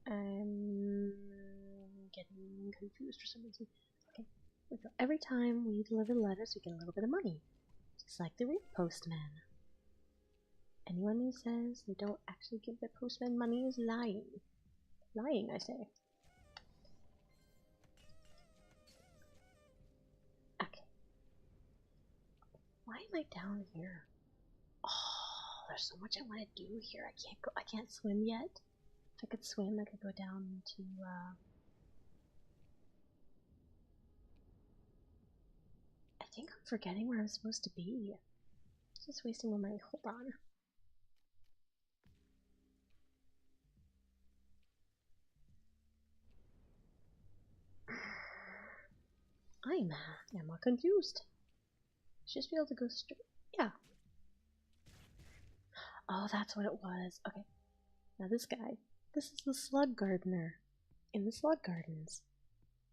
[SPEAKER 1] I'm getting confused for some reason. Okay, so every time we deliver letters, we get a little bit of money, just like the real postman. Anyone who says they don't actually give their postman money is lying. Lying, I say. Okay. Why am I down here? Oh, there's so much I want to do here. I can't swim yet. If I could swim, I could go down to, I think I'm forgetting where I'm supposed to be. Just wasting my money. Hold on. I'm confused. Should just be able to go straight. Yeah. Oh, that's what it was. Okay. Now this guy. This is the slug gardener in the slug gardens.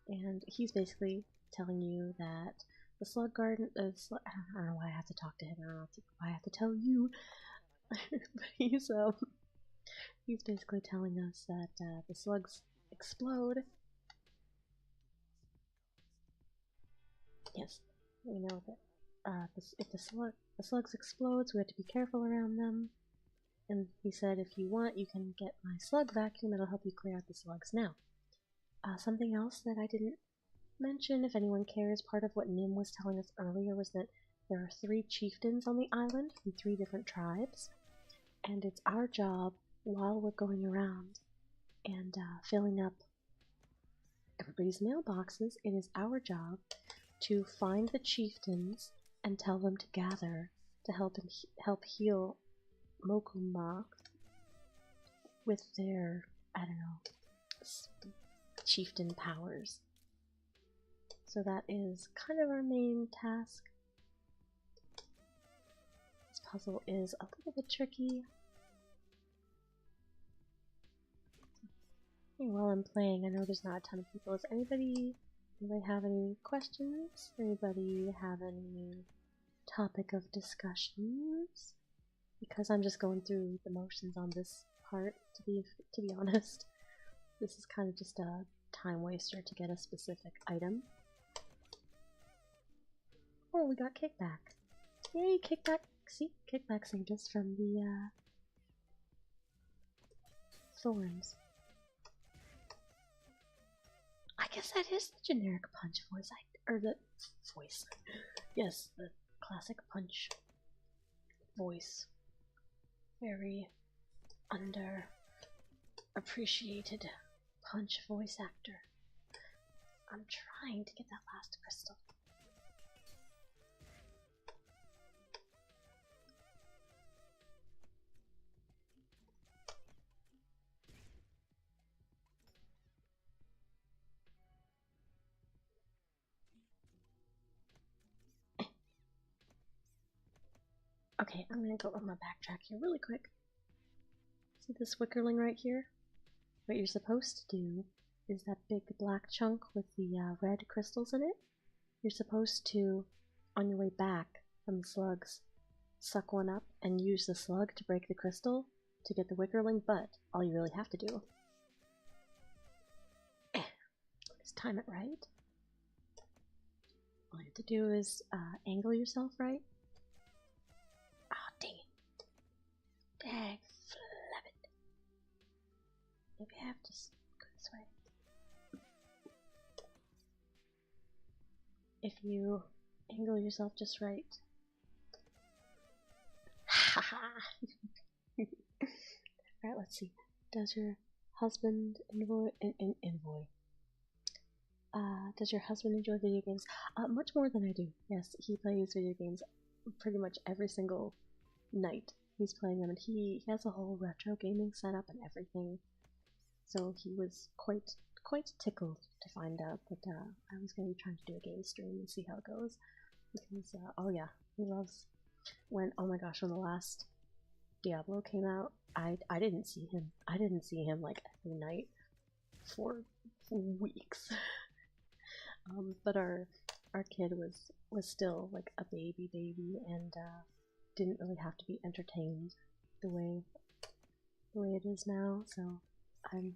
[SPEAKER 1] And he's basically telling you that the slug garden. I don't know why I have to talk to him. I don't know why I have to tell you. But he's basically telling us that the slugs explode. Yes, we know that if the slugs explode, so we have to be careful around them. And he said, if you want, you can get my slug vacuum. It'll help you clear out the slugs. Now, something else that I didn't mention, if anyone cares, part of what Nim was telling us earlier was that there are 3 chieftains on the island from 3 different tribes. And it's our job, while we're going around and filling up everybody's mailboxes, it is our job to find the chieftains and tell them to gather to help heal Mokuma with their, I don't know, chieftain powers. So that is kind of our main task. This puzzle is a little bit tricky. And while I'm playing, I know there's not a ton of people. Does anybody have any questions? Anybody have any topic of discussions? Because I'm just going through the motions on this part, to be honest. This is kind of just a time waster to get a specific item. Oh, we got kickback. Yay, kickback. See, kickback saved us from the thorns. I guess that is the generic Punch voice. Or the voice. Yes, the classic Punch voice. Very underappreciated Punch voice actor. I'm trying to get that last crystal. Okay, I'm gonna go on my backtrack here really quick. See this wickerling right here? What you're supposed to do is that big black chunk with the red crystals in it. You're supposed to, on your way back from the slugs, suck one up and use the slug to break the crystal to get the wickerling, but all you really have to do is time it right. All you have to do is angle yourself right. Ah, dang it. Dang, flab it. Maybe I have to go this way. If you angle yourself just right. Haha! Alright, let's see. Does your husband does your husband enjoy video games? Much more than I do. Yes, he plays video games pretty much every single night. He's playing them, and he has a whole retro gaming setup and everything. So he was quite tickled to find out that I was going to be trying to do a game stream and see how it goes. Because oh yeah, he loves when oh my gosh, when the last Diablo came out, I didn't see him. I didn't see him like every night for weeks. But our kid was still like a baby and didn't really have to be entertained the way it is now. So I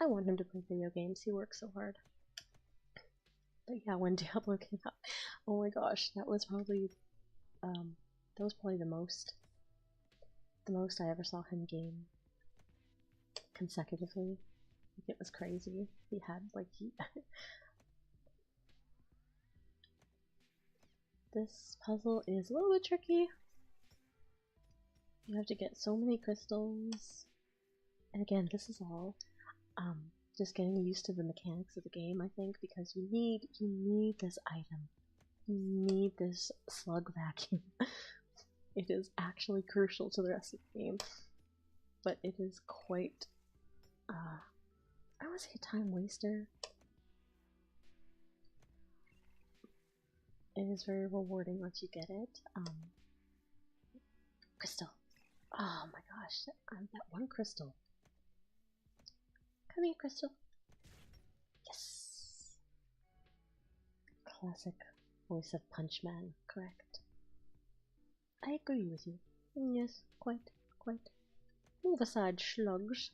[SPEAKER 1] want him to play video games. He works so hard. But yeah, when Diablo came out, oh my gosh, that was probably the most I ever saw him game consecutively. It was crazy. He had like This puzzle is a little bit tricky. You have to get so many crystals. And again, this is all just getting used to the mechanics of the game, I think, because you need this item. You need this slug vacuum. It is actually crucial to the rest of the game. But it is quite I would say a time waster. It is very rewarding once you get it. Crystal. Oh my gosh, that one crystal. Come here, Crystal. Yes. Classic voice of Punchman, correct. I agree with you. Yes, quite. Move aside, slugs.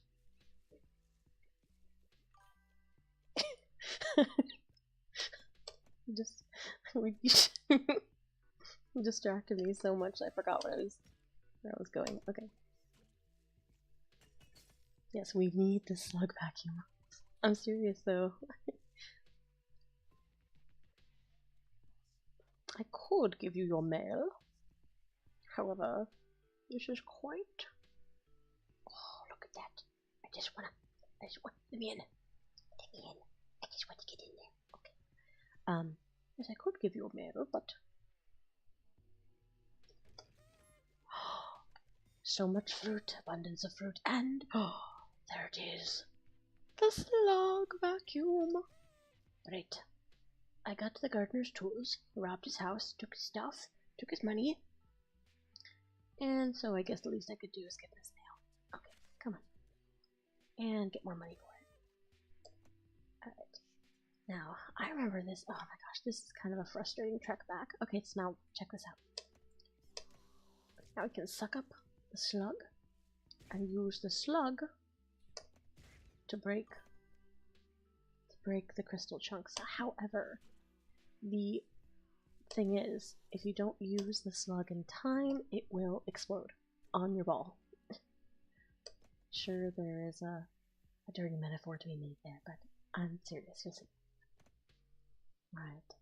[SPEAKER 1] You distracted me so much I forgot where I was going. Okay. Yes, we need the slug vacuum. I'm serious though. I could give you your mail. However, this is quite...
[SPEAKER 2] Oh, look at that. I just want, let me in. Let me in. I just want to get in there.
[SPEAKER 1] Okay. Yes, I could give you a mail, but... So much fruit, abundance of fruit, and... Oh, there it is. The slug vacuum. Right. I got the gardener's tools, robbed his house, took his stuff, took his money. And so I guess the least I could do is get this mail. Okay, come on. And get more money for it. Alright. Now, I remember this. Oh my gosh, this is kind of a frustrating trek back. Okay, so now check this out. Now we can suck up the slug and use the slug to break the crystal chunks. However, the thing is, if you don't use the slug in time, it will explode on your ball. Sure, there is a dirty metaphor to be made there, but I'm serious, you'll see. Right.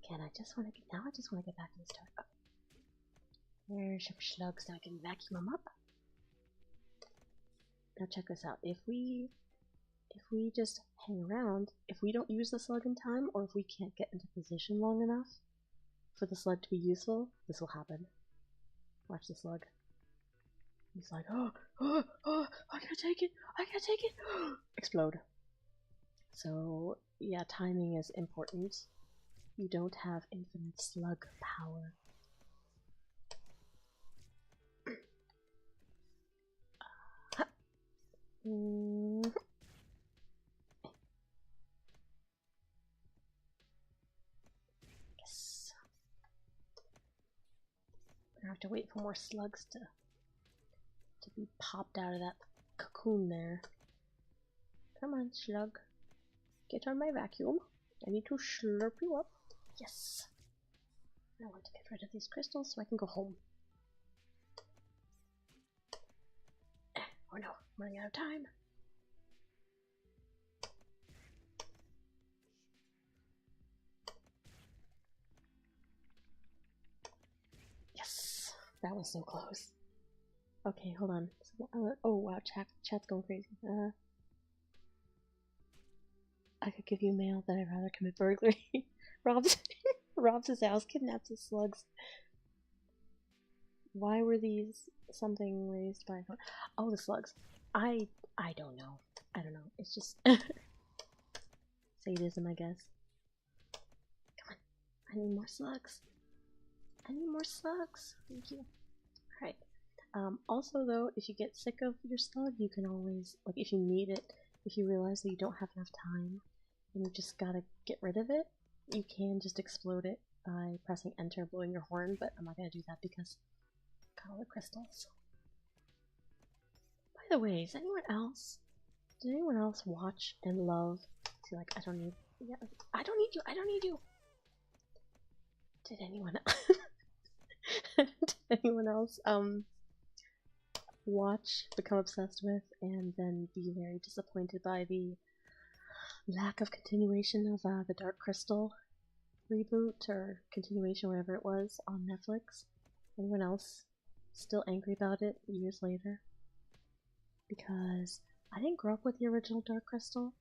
[SPEAKER 1] Okay, and I just want to get back to this toilet. Okay. There's some slugs so I can vacuum them up. Now check this out. If we just hang around, if we don't use the slug in time, or if we can't get into position long enough for the slug to be useful, this will happen. Watch the slug. He's like, oh, I can't take it, explode. So, yeah, timing is important. You don't have infinite slug power. Yes. I have to wait for more slugs to be popped out of that cocoon there. Come on, slug. Get on my vacuum. I need to slurp you up. Yes. I want to get rid of these crystals so I can go home. Oh no, I'm running out of time. Yes, that was so close. Okay, hold on. Oh wow, chat's going crazy. I could give you mail that I'd rather commit burglary. Robs his house, kidnaps his slugs. Why were these something raised by? Oh, the slugs. I don't know. I don't know. It's just sadism, I guess. Come on. I need more slugs. Thank you. Alright. Also, though, if you get sick of your slug, you can always, like, if you need it, if you realize that you don't have enough time and you just gotta get rid of it, you can just explode it by pressing enter, blowing your horn, but I'm not gonna do that because I got all the crystals. By the way, did anyone else watch and love? See, like, I don't need you. Did anyone else watch, become obsessed with, and then be very disappointed by the lack of continuation of the Dark Crystal reboot or continuation, whatever it was, on Netflix? Anyone else still angry about it years later? Because I didn't grow up with the original Dark Crystal,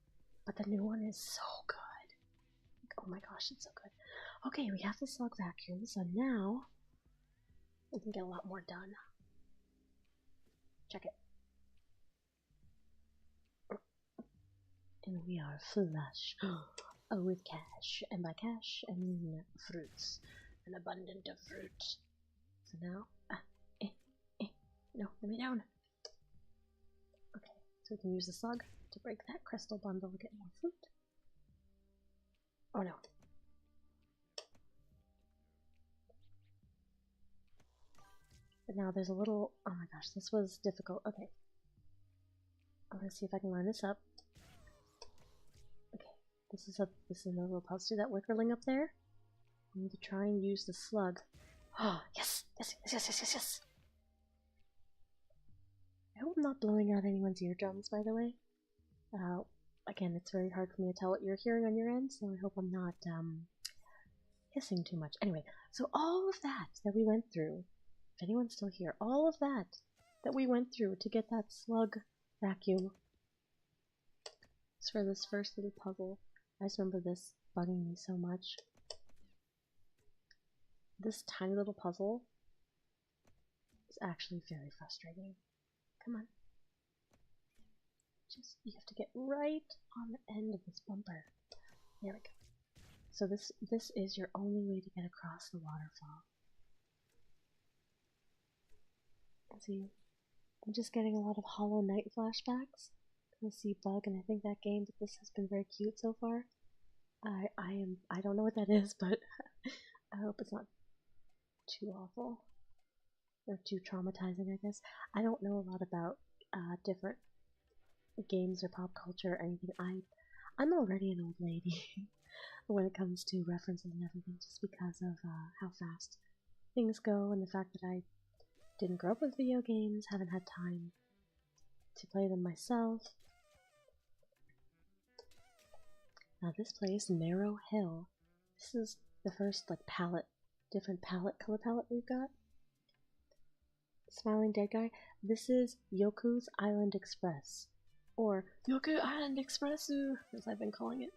[SPEAKER 1] but the new one is so good. Like, oh my gosh, it's so good. Okay, we have the slug vacuum, so now we can get a lot more done. Check it. And we are flush with cash. And by cash, I mean fruits. An abundance of fruits. So now, no, let me down. Okay, so we can use the slug to break that crystal bundle to get more fruit. Oh no. But now there's a little, oh my gosh, this was difficult. Okay. I'm gonna see if I can line this up. Okay, this is another little puzzle. See that wickerling up there? I need to try and use the slug. Oh, yes! I hope I'm not blowing out anyone's eardrums, by the way. Again, it's very hard for me to tell what you're hearing on your end, so I hope I'm not, hissing too much. Anyway, so all of that we went through, if anyone's still here, all of that we went through to get that slug vacuum. It's for this first little puzzle. I just remember this bugging me so much. This tiny little puzzle is actually very frustrating. Come on. You have to get right on the end of this bumper. There we go. So this is your only way to get across the waterfall. See, I'm just getting a lot of Hollow Knight flashbacks. I see Bug, and I think that game, but this has been very cute so far. I don't know what that is, but I hope it's not too awful or too traumatizing, I guess. I don't know a lot about different games or pop culture or anything. I'm already an old lady. when it comes to references and everything, just because of how fast things go and the fact that I didn't grow up with video games, haven't had time to play them myself. Now this place, Narrow Hill, this is the first like different color palette we've got. Smiling Dead Guy, this is Yoku's Island Express, or Yoku Island Express, as I've been calling it.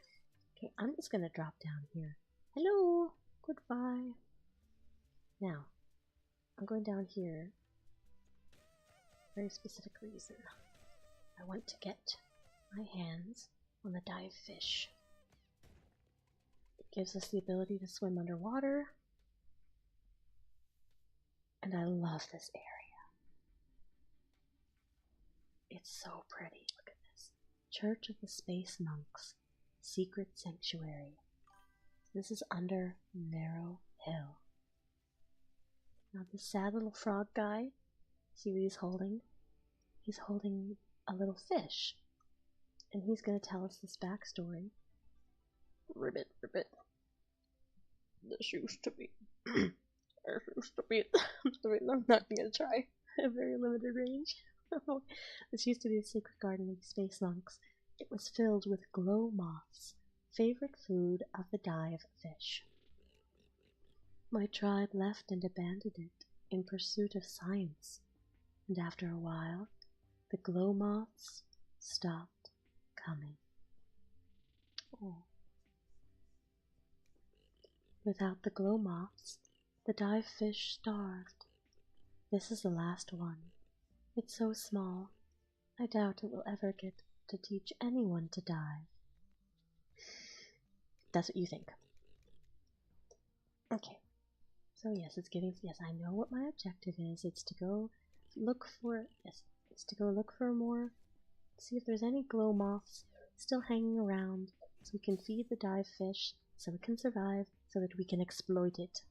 [SPEAKER 1] Okay, I'm just gonna drop down here. Hello, goodbye. Now, I'm going down here for a very specific reason. I want to get my hands on the dive fish. It gives us the ability to swim underwater, and I love this area. It's so pretty. Look at this. Church of the Space Monks. Secret Sanctuary. This is under Narrow Hill. Now this sad little frog guy, see what he's holding? He's holding a little fish. And he's going to tell us this backstory. Ribbit, ribbit. This used to be. There used to be. I'm not going to try. A very limited range. This used to be a sacred garden of the space monks. It was filled with glow moths, favorite food of the dive fish. My tribe left and abandoned it in pursuit of science, and after a while, the glow moths stopped coming. Oh. Without the glow moths, the dive fish starved. This is the last one. It's so small, I doubt it will ever get to teach anyone to dive. That's what you think. Okay. So yes, it's getting, yes, I know what my objective is. It's to go look for, more, see if there's any glow moths still hanging around, so we can feed the dive fish, so it can survive, so that we can exploit it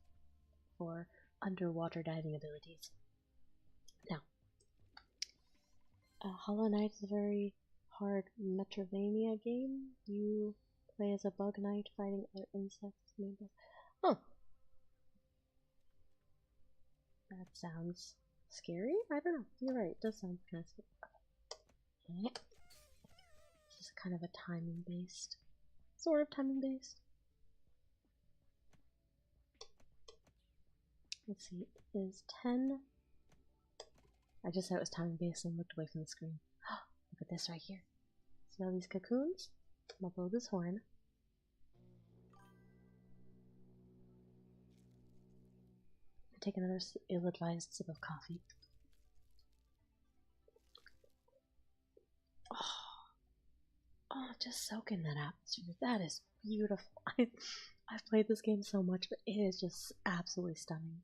[SPEAKER 1] for underwater diving abilities. Now, Hollow Knight is a very hard Metroidvania game. You play as a bug knight fighting other insects. Huh. That sounds scary? I don't know. You're right. It does sound kind of scary. Okay. This is kind of a timing based. Sort of timing based. Let's see. It is 10. I just said it was timing based and looked away from the screen. Look at this right here. See all these cocoons? I'm gonna blow this horn. And take another ill-advised sip of coffee. Oh, just soak in that atmosphere. That is beautiful. I've played this game so much, but it is just absolutely stunning.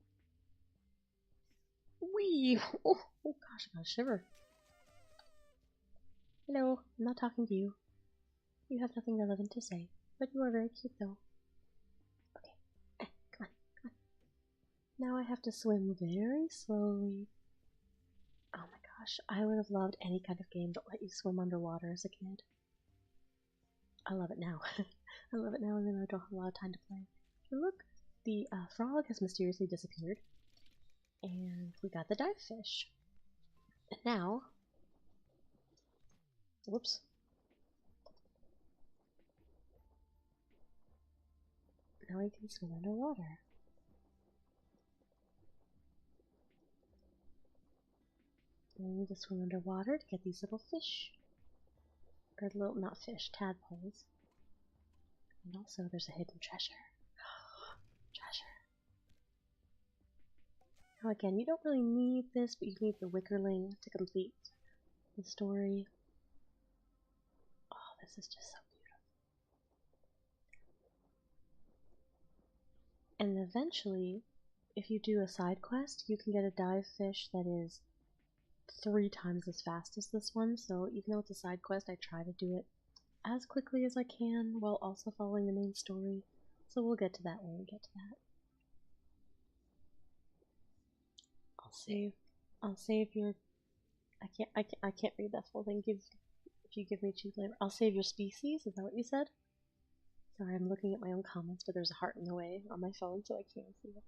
[SPEAKER 1] Wee! Oh gosh, I got a shiver. Hello, I'm not talking to you. You have nothing relevant to say, but you are very cute though. Okay, come on. Now I have to swim very slowly. Oh my gosh, I would have loved any kind of game that let you swim underwater as a kid. I love it now. I love it now, and then I don't have a lot of time to play. And look, the frog has mysteriously disappeared. And we got the dive fish. And now, whoops. Now we can swim underwater. And we need to swim underwater to get these little fish. Or little, not fish, tadpoles. And also there's a hidden treasure. Treasure. Now again, you don't really need this, but you need the Wickerling to complete the story. Oh, this is just so beautiful. And eventually, if you do a side quest, you can get a dive fish that is 3 times as fast as this one. So even though it's a side quest, I try to do it as quickly as I can while also following the main story. So we'll get to that when we get to that. I'll save your. I can't read that full thing. If you give me cheap labor, I'll save your species. Is that what you said? Sorry, I'm looking at my own comments, but there's a heart in the way on my phone, so I can't see it.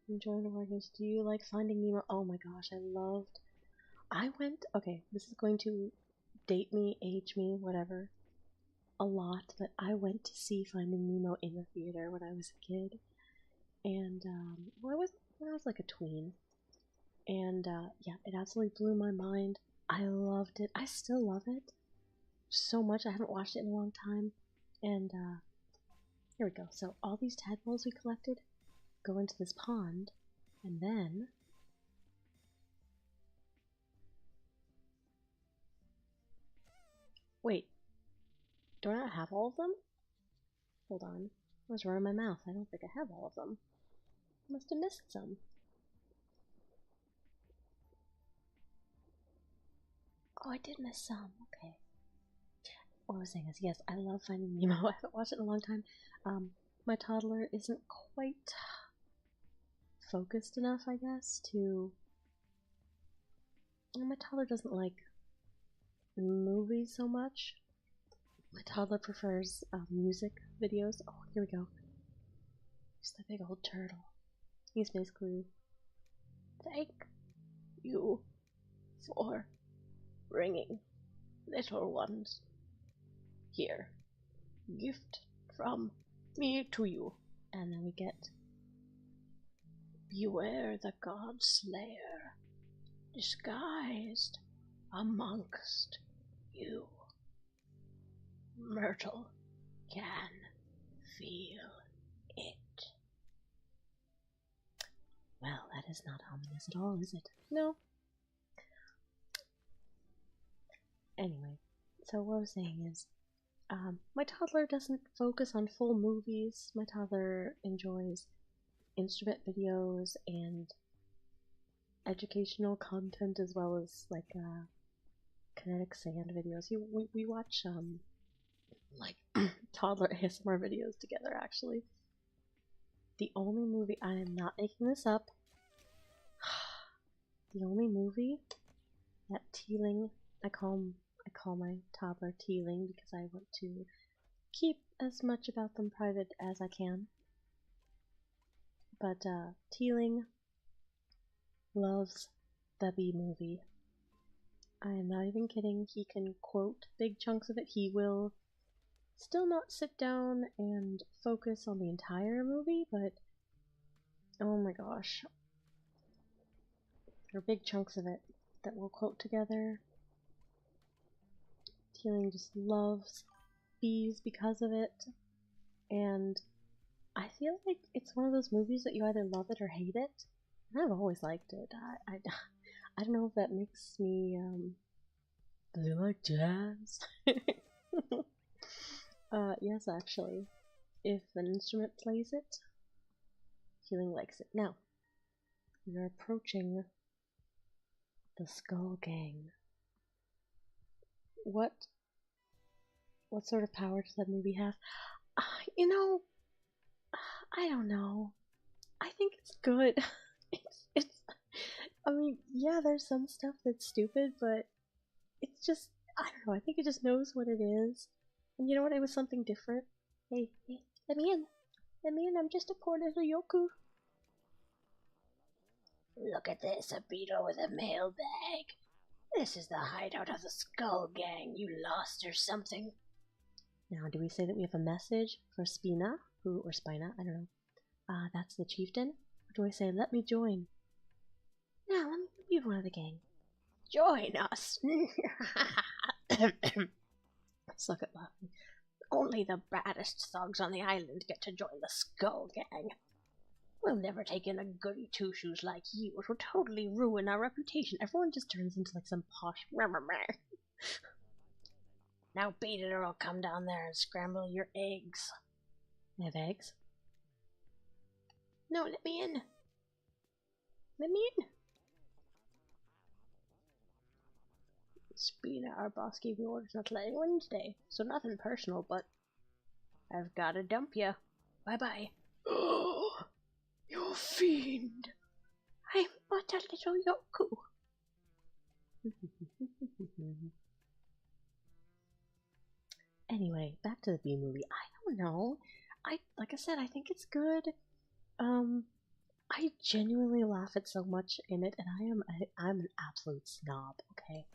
[SPEAKER 1] Enjoying the workers. Do you like Finding Nemo? Oh my gosh, okay, this is going to date me, age me, whatever, a lot, but I went to see Finding Nemo in the theater when I was a kid, and, when I was like a tween, and, yeah, it absolutely blew my mind. I loved it. I still love it so much. I haven't watched it in a long time, and, here we go. So, all these tadpoles we collected go into this pond, and then wait, do I not have all of them? Hold on. I was running my mouth. I don't think I have all of them. I must have missed some. Oh, I did miss some. Okay. What I was saying is, yes, I love Finding Nemo. I haven't watched it in a long time. My toddler isn't quite focused enough, I guess, to... My toddler doesn't like movies so much. My toddler prefers music videos. Oh, here we go. Here's the big old turtle. He's basically, thank you for bringing little ones here. Gift from me to you. And then we get, beware the god slayer, disguised amongst you. Myrtle can feel it. Well, that is not ominous at all, is it? No. Anyway, so what I was saying is, my toddler doesn't focus on full movies. My toddler enjoys instrument videos and educational content, as well as like kinetic sand videos. We watch like toddler ASMR videos together, actually. The only movie, I am not making this up, the only movie that Teeling, I call my toddler Teeling because I want to keep as much about them private as I can. But Teeling loves the Bee Movie. I am not even kidding. He can quote big chunks of it. He will still not sit down and focus on the entire movie, but oh my gosh. There are big chunks of it that we'll quote together. Teeling just loves bees because of it, and I feel like it's one of those movies that you either love it or hate it. And I've always liked it. I don't know if that makes me do you like jazz? Yes, actually. If an instrument plays it, Teeling likes it. Now, we are approaching the Skull Gang. What sort of power does that movie have? You know, I don't know. I think it's good. it's I mean, yeah, there's some stuff that's stupid, but it's just, I don't know, I think it just knows what it is. And you know what, it was something different. Hey, let me in. Let me in, I'm just a poor little yoku.
[SPEAKER 2] Look at this, a beetle with a mailbag. This is the hideout of the Skull Gang. You lost or something?
[SPEAKER 1] Now, do we say that we have a message for Spina? Or Spina, I don't know. That's the chieftain? Or do I say, let me join? No, let me be one of the gang.
[SPEAKER 2] Join us.
[SPEAKER 1] Suck at laughing.
[SPEAKER 2] Only the baddest thugs on the island get to join the Skull Gang. We'll never take in a goody two-shoes like you. It will totally ruin our reputation.
[SPEAKER 1] Everyone just turns into like some posh...
[SPEAKER 2] Now beat it or I'll come down there and scramble your eggs.
[SPEAKER 1] I have eggs?
[SPEAKER 2] No, let me in. Let me in. Spina, our boss gave me orders not to let anyone in today, so nothing personal, but I've gotta dump ya. Bye-bye.
[SPEAKER 1] Oh, you fiend!
[SPEAKER 2] I'm but a little yoku.
[SPEAKER 1] Anyway, back to the Bee Movie. I don't know. Like I said, I think it's good. I genuinely laugh at so much in it, and I'm an absolute snob. Okay.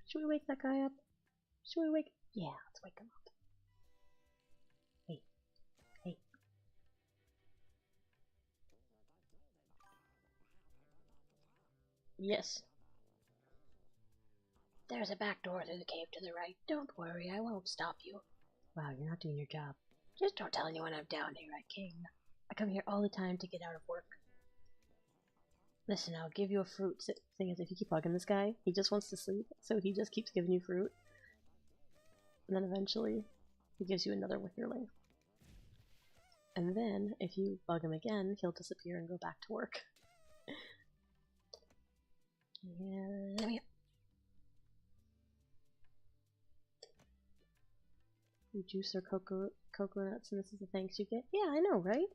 [SPEAKER 1] Should we wake that guy up? Should we wake? Yeah, let's wake him up. Hey, hey. Yes.
[SPEAKER 2] There's a back door through the cave to the right. Don't worry, I won't stop you.
[SPEAKER 1] Wow, you're not doing your job.
[SPEAKER 2] Just don't tell anyone I'm down here, I King.
[SPEAKER 1] I come here all the time to get out of work. Listen, I'll give you a fruit. Thing is, if you keep bugging this guy, he just wants to sleep, so he just keeps giving you fruit. And then eventually, he gives you another witherling. And then, if you bug him again, he'll disappear and go back to work. Yeah.
[SPEAKER 2] Let me...
[SPEAKER 1] You juice or coconuts, and this is the thanks you get? Yeah, I know, right?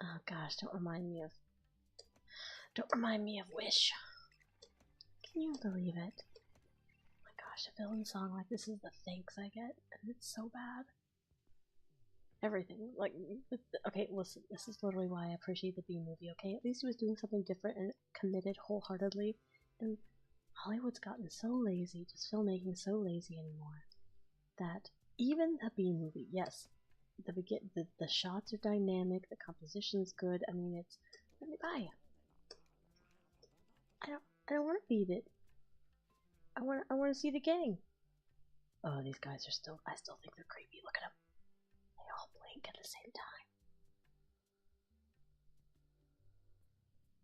[SPEAKER 1] Oh gosh, don't remind me of
[SPEAKER 2] Wish.
[SPEAKER 1] Can you believe it? Oh my gosh, a villain song like this is the thanks I get, and it's so bad. Everything. Like, okay, listen, this is literally why I appreciate the Bee Movie, okay? At least he was doing something different and committed wholeheartedly, and Hollywood's gotten so lazy, just filmmaking so lazy anymore, that even the Bee Movie, yes, the shots are dynamic, the composition's good, I mean, it's... Let me buy. I don't want to beat it. I want to see the gang. Oh, these guys are I still think they're creepy. Look at them. They all blink at the same time.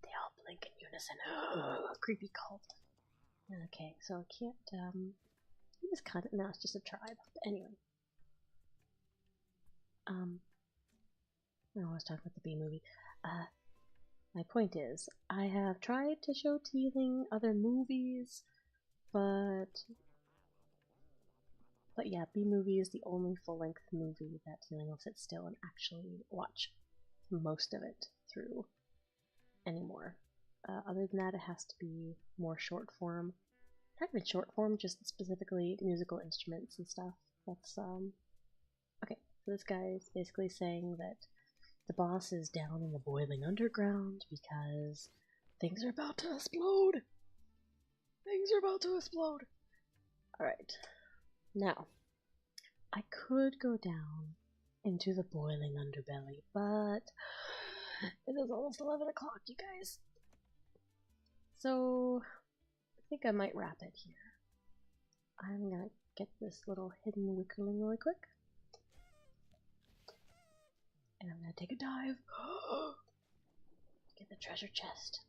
[SPEAKER 1] They all blink in unison. Oh, creepy cult. Okay, so I can't, you just cut it. No, it's just a tribe. But anyway. No, I was talking about the Bee Movie. My point is, I have tried to show Teeling other movies, but yeah, Bee Movie is the only full-length movie that Teeling will sit still and actually watch most of it through anymore. Other than that, it has to be more short form. Not even short form, just specifically musical instruments and stuff. That's, okay, so this guy is basically saying that the boss is down in the boiling underground because things are about to explode. Things are about to explode. Alright. Now, I could go down into the boiling underbelly, but it is almost 11 o'clock, you guys. So, I think I might wrap it here. I'm gonna get this little hidden wickerling really quick. And I'm gonna take a dive. Get the treasure chest.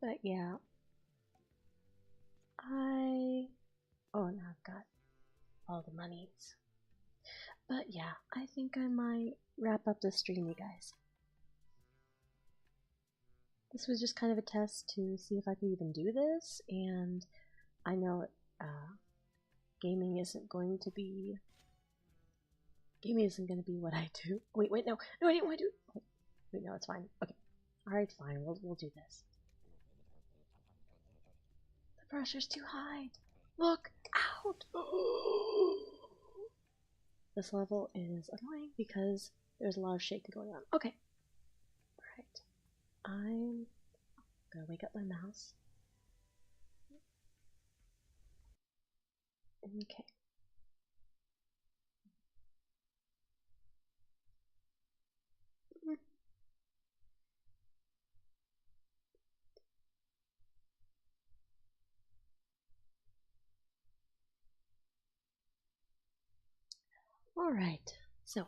[SPEAKER 1] But yeah. Oh, now I've got all the monies. But yeah, I think I might wrap up the stream, you guys. This was just kind of a test to see if I could even do this, and I know gaming isn't going to be what I do. Wait, no, I didn't want to do. Oh, wait, no, it's fine. Okay, all right, fine. We'll do this. The pressure's too high. Look out! This level is annoying because there's a lot of shaking going on. Okay, all right. I'm gonna wake up my mouse. Okay. Alright, so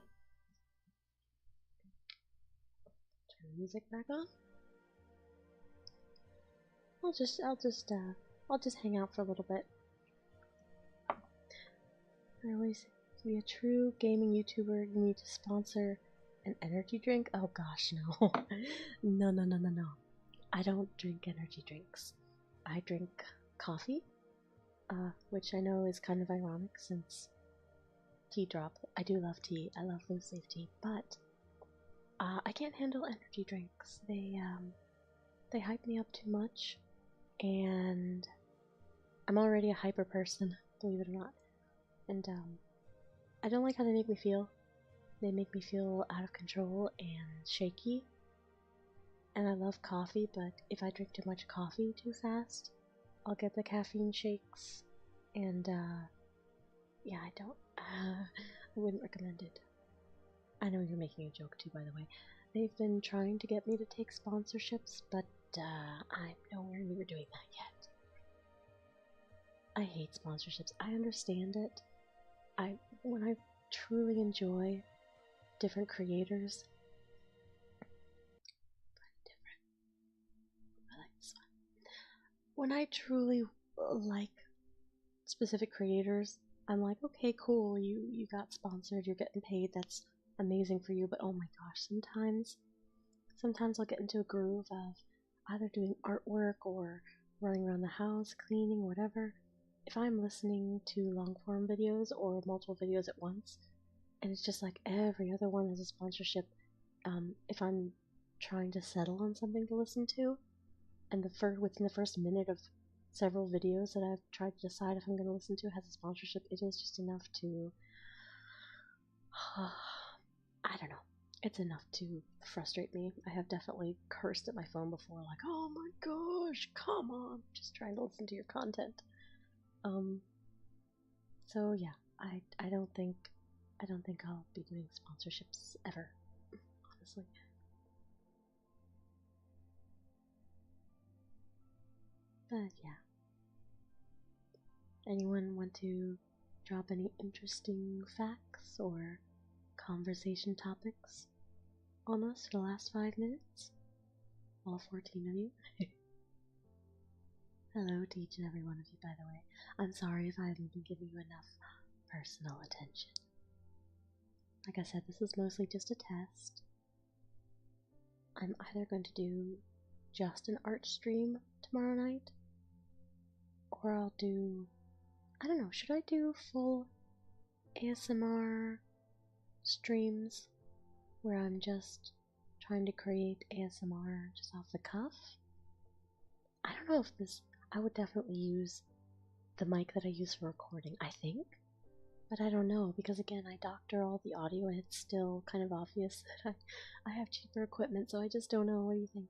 [SPEAKER 1] turn the music back on. I'll just hang out for a little bit. I always say, to be a true gaming YouTuber, you need to sponsor an energy drink? Oh gosh, no. No. I don't drink energy drinks. I drink coffee, which I know is kind of ironic since tea drop. I do love tea. I love loose leaf tea, but I can't handle energy drinks. They hype me up too much, and I'm already a hyper person, believe it or not. And I don't like how they make me feel. They make me feel out of control and shaky. And I love coffee, but if I drink too much coffee too fast, I'll get the caffeine shakes. And yeah, I wouldn't recommend it. I know you're making a joke too, by the way. They've been trying to get me to take sponsorships, but I'm nowhere near doing that yet. I hate sponsorships. I understand it. When I truly enjoy different creators, I like this one. When I truly like specific creators, I'm like, okay, cool, you got sponsored, you're getting paid, that's amazing for you. But oh my gosh, sometimes I'll get into a groove of either doing artwork or running around the house, cleaning, whatever. If I'm listening to long form videos or multiple videos at once, and it's just like every other one has a sponsorship, if I'm trying to settle on something to listen to, and within the first minute of several videos that I've tried to decide if I'm going to listen to has a sponsorship, it is just enough to, I don't know, it's enough to frustrate me. I have definitely cursed at my phone before, like, oh my gosh, come on, just trying to listen to your content. So yeah, I don't think I'll be doing sponsorships ever, honestly. But yeah. Anyone want to drop any interesting facts or conversation topics on us for the last 5 minutes? All 14 of you. Hello to each and every one of you, by the way. I'm sorry if I haven't been giving you enough personal attention. Like I said, this is mostly just a test. I'm either going to do just an art stream tomorrow night, or I'll do, I don't know, should I do full ASMR streams where I'm just trying to create ASMR just off the cuff? I don't know if I would definitely use the mic that I use for recording, I think. But I don't know, because again, I doctor all the audio and it's still kind of obvious that I have cheaper equipment, so I just don't know. What do you think?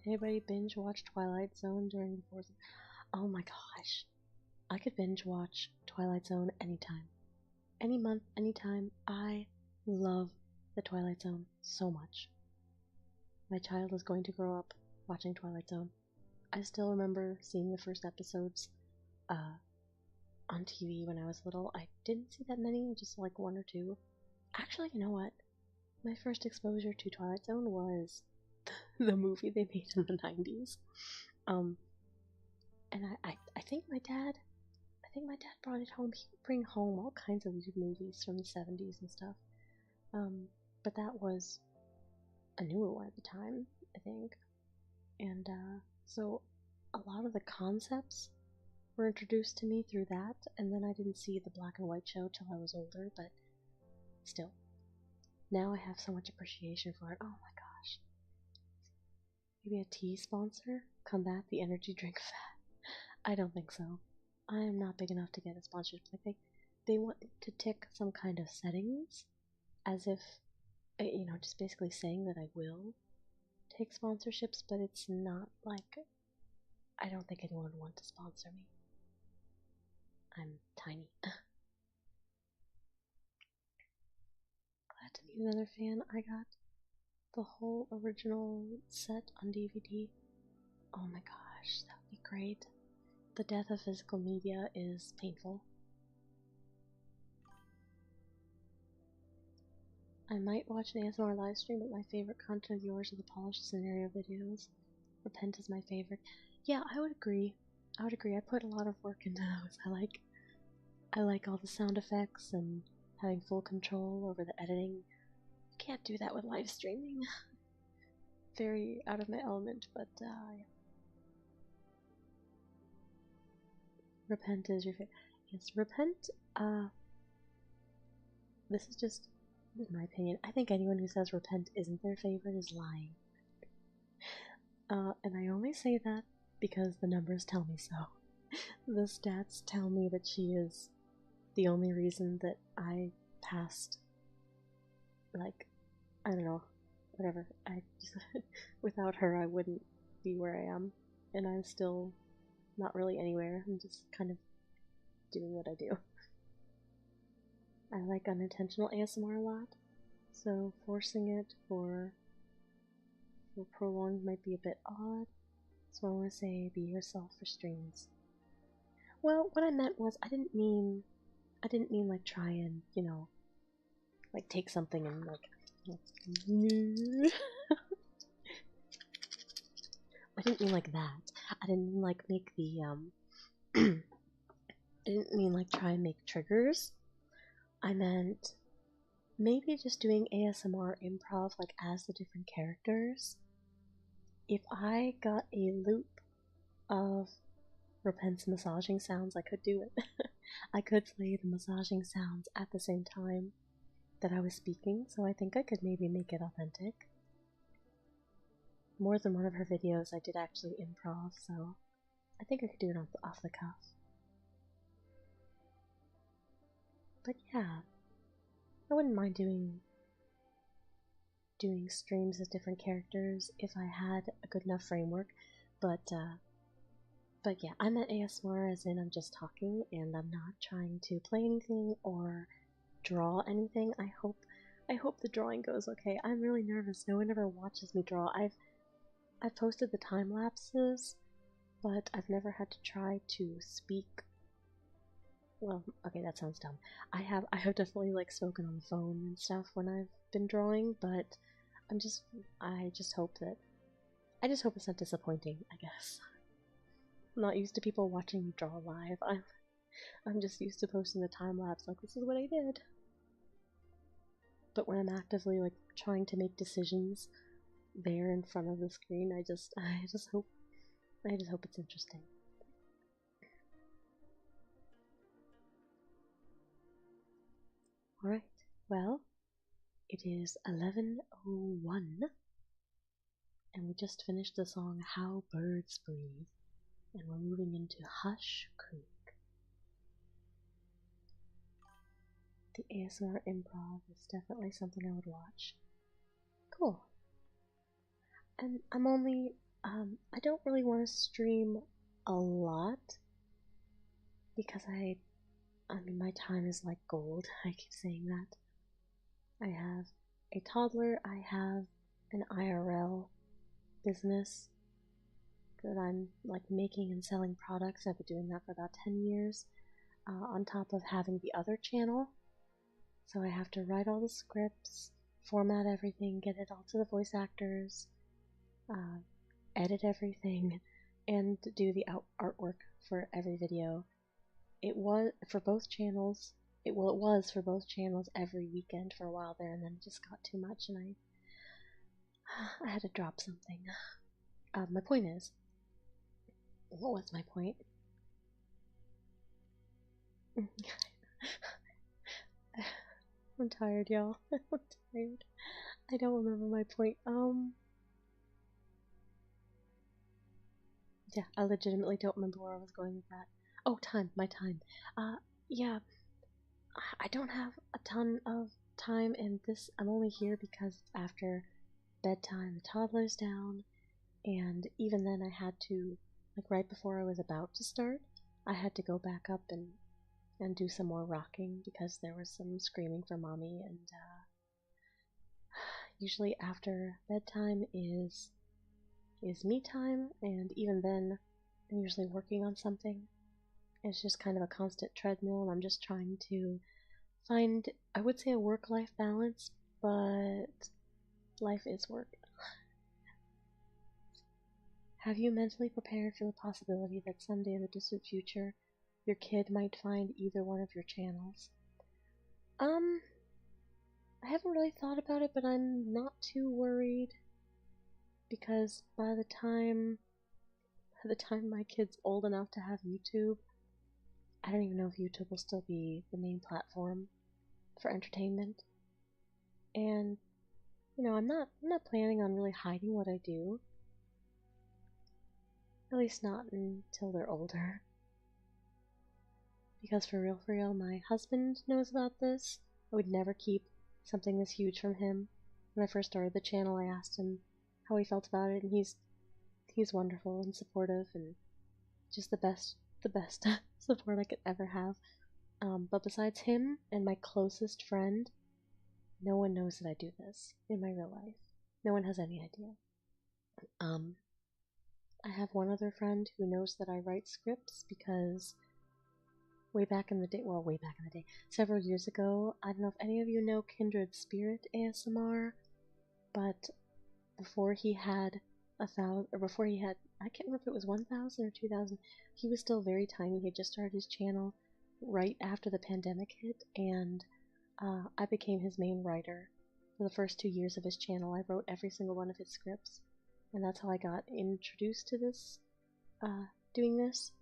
[SPEAKER 1] Anybody binge watch Twilight Zone during the 4th? Oh my gosh. I could binge watch Twilight Zone anytime. Any month, anytime. I love the Twilight Zone so much. My child is going to grow up watching Twilight Zone. I still remember seeing the first episodes on TV when I was little. I didn't see that many, just like 1 or 2. Actually, you know what? My first exposure to Twilight Zone was the movie they made in the 90s. And I think my dad brought it home. He would bring home all kinds of weird movies from the 70s and stuff. But that was a newer one at the time, I think. And so a lot of the concepts were introduced to me through that, and then I didn't see the black and white show till I was older, but still. Now I have so much appreciation for it. Oh my gosh. Maybe a tea sponsor? Combat the energy drink fad? I don't think so. I am not big enough to get a sponsorship. Like they want to tick some kind of settings, as if, just basically saying that I will take sponsorships, but it's not like, I don't think anyone would want to sponsor me. I'm tiny. Glad to meet another fan. I got the whole original set on DVD. Oh my gosh, that would be great. The death of physical media is painful. I might watch an ASMR livestream, but my favorite content of yours are the polished scenario videos. Repent is my favorite. Yeah, I would agree. I put a lot of work into those. I like all the sound effects and having full control over the editing. You can't do that with live streaming. Very out of my element, but yeah. Repent is your favorite. Yes, Repent, this is just my opinion. I think anyone who says repent isn't their favorite is lying. And I only say that because the numbers tell me so. The stats tell me that she is the only reason that I passed, like, I don't know, whatever. I just, without her, I wouldn't be where I am, and I'm still not really anywhere. I'm just kind of doing what I do. I like unintentional ASMR a lot, so forcing it for prolonged might be a bit odd. So I want to say be yourself for streams. Well, what I meant was I didn't mean like try and, you know, like take something and like I didn't mean like that. I didn't mean like make the I didn't mean like try and make triggers. I meant maybe just doing ASMR improv like as the different characters. If I got a loop of Repent's massaging sounds, I could do it. I could play the massaging sounds at the same time that I was speaking, so I think I could maybe make it authentic. More than one of her videos I did actually improv, so I think I could do it off the cuff. But yeah, I wouldn't mind doing streams as different characters if I had a good enough framework, but yeah, I'm at ASMR as in I'm just talking and I'm not trying to play anything or draw anything. I hope the drawing goes okay. I'm really nervous. No one ever watches me draw. I've posted the time lapses, but I've never had to try to speak. Well, okay, that sounds dumb. I have definitely like spoken on the phone and stuff when I've been drawing, but I just hope it's not disappointing, I guess. I'm not used to people watching me draw live. I'm just used to posting the time lapse like this is what I did. But when I'm actively like trying to make decisions there in front of the screen, I just hope it's interesting. Alright, well, it is 11:01, and we just finished the song How Birds Breathe, and we're moving into Hush Creek. The ASMR improv is definitely something I would watch. Cool. And I'm only, I don't really want to stream a lot, because I mean, my time is like gold. I keep saying that. I have a toddler, I have an IRL business that I'm like making and selling products. I've been doing that for about 10 years, on top of having the other channel. So I have to write all the scripts, format everything, get it all to the voice actors, edit everything, and do the artwork for every video. It was for both channels. It was for both channels every weekend for a while there, and then it just got too much, and I had to drop something. My point is, what was my point? I'm tired, y'all. I'm tired. I don't remember my point. Yeah, I legitimately don't remember where I was going with that. Oh, my time. Yeah, I don't have a ton of time, and I'm only here because after bedtime, the toddler's down, and even then I had to, like right before I was about to start, I had to go back up and do some more rocking because there was some screaming for mommy, and usually after bedtime is me time, and even then I'm usually working on something. It's just kind of a constant treadmill, and I'm just trying to find, I would say, a work-life balance, but life is work. Have you mentally prepared for the possibility that someday in the distant future your kid might find either one of your channels? I haven't really thought about it, but I'm not too worried, because by the time my kid's old enough to have YouTube, I don't even know if YouTube will still be the main platform for entertainment. And you know, I'm not planning on really hiding what I do. At least not until they're older. Because for real, my husband knows about this. I would never keep something this huge from him. When I first started the channel, I asked him how he felt about it, and he's wonderful and supportive and just the best support I could ever have. But besides him and my closest friend, no one knows that I do this in my real life. No one has any idea. I have one other friend who knows that I write scripts because way back in the day, several years ago, I don't know if any of you know Kindred Spirit ASMR, but before he had I can't remember if it was 1,000 or 2,000, he was still very tiny. He had just started his channel right after the pandemic hit, and I became his main writer for the first 2 years of his channel. I wrote every single one of his scripts, and that's how I got introduced to this, doing this.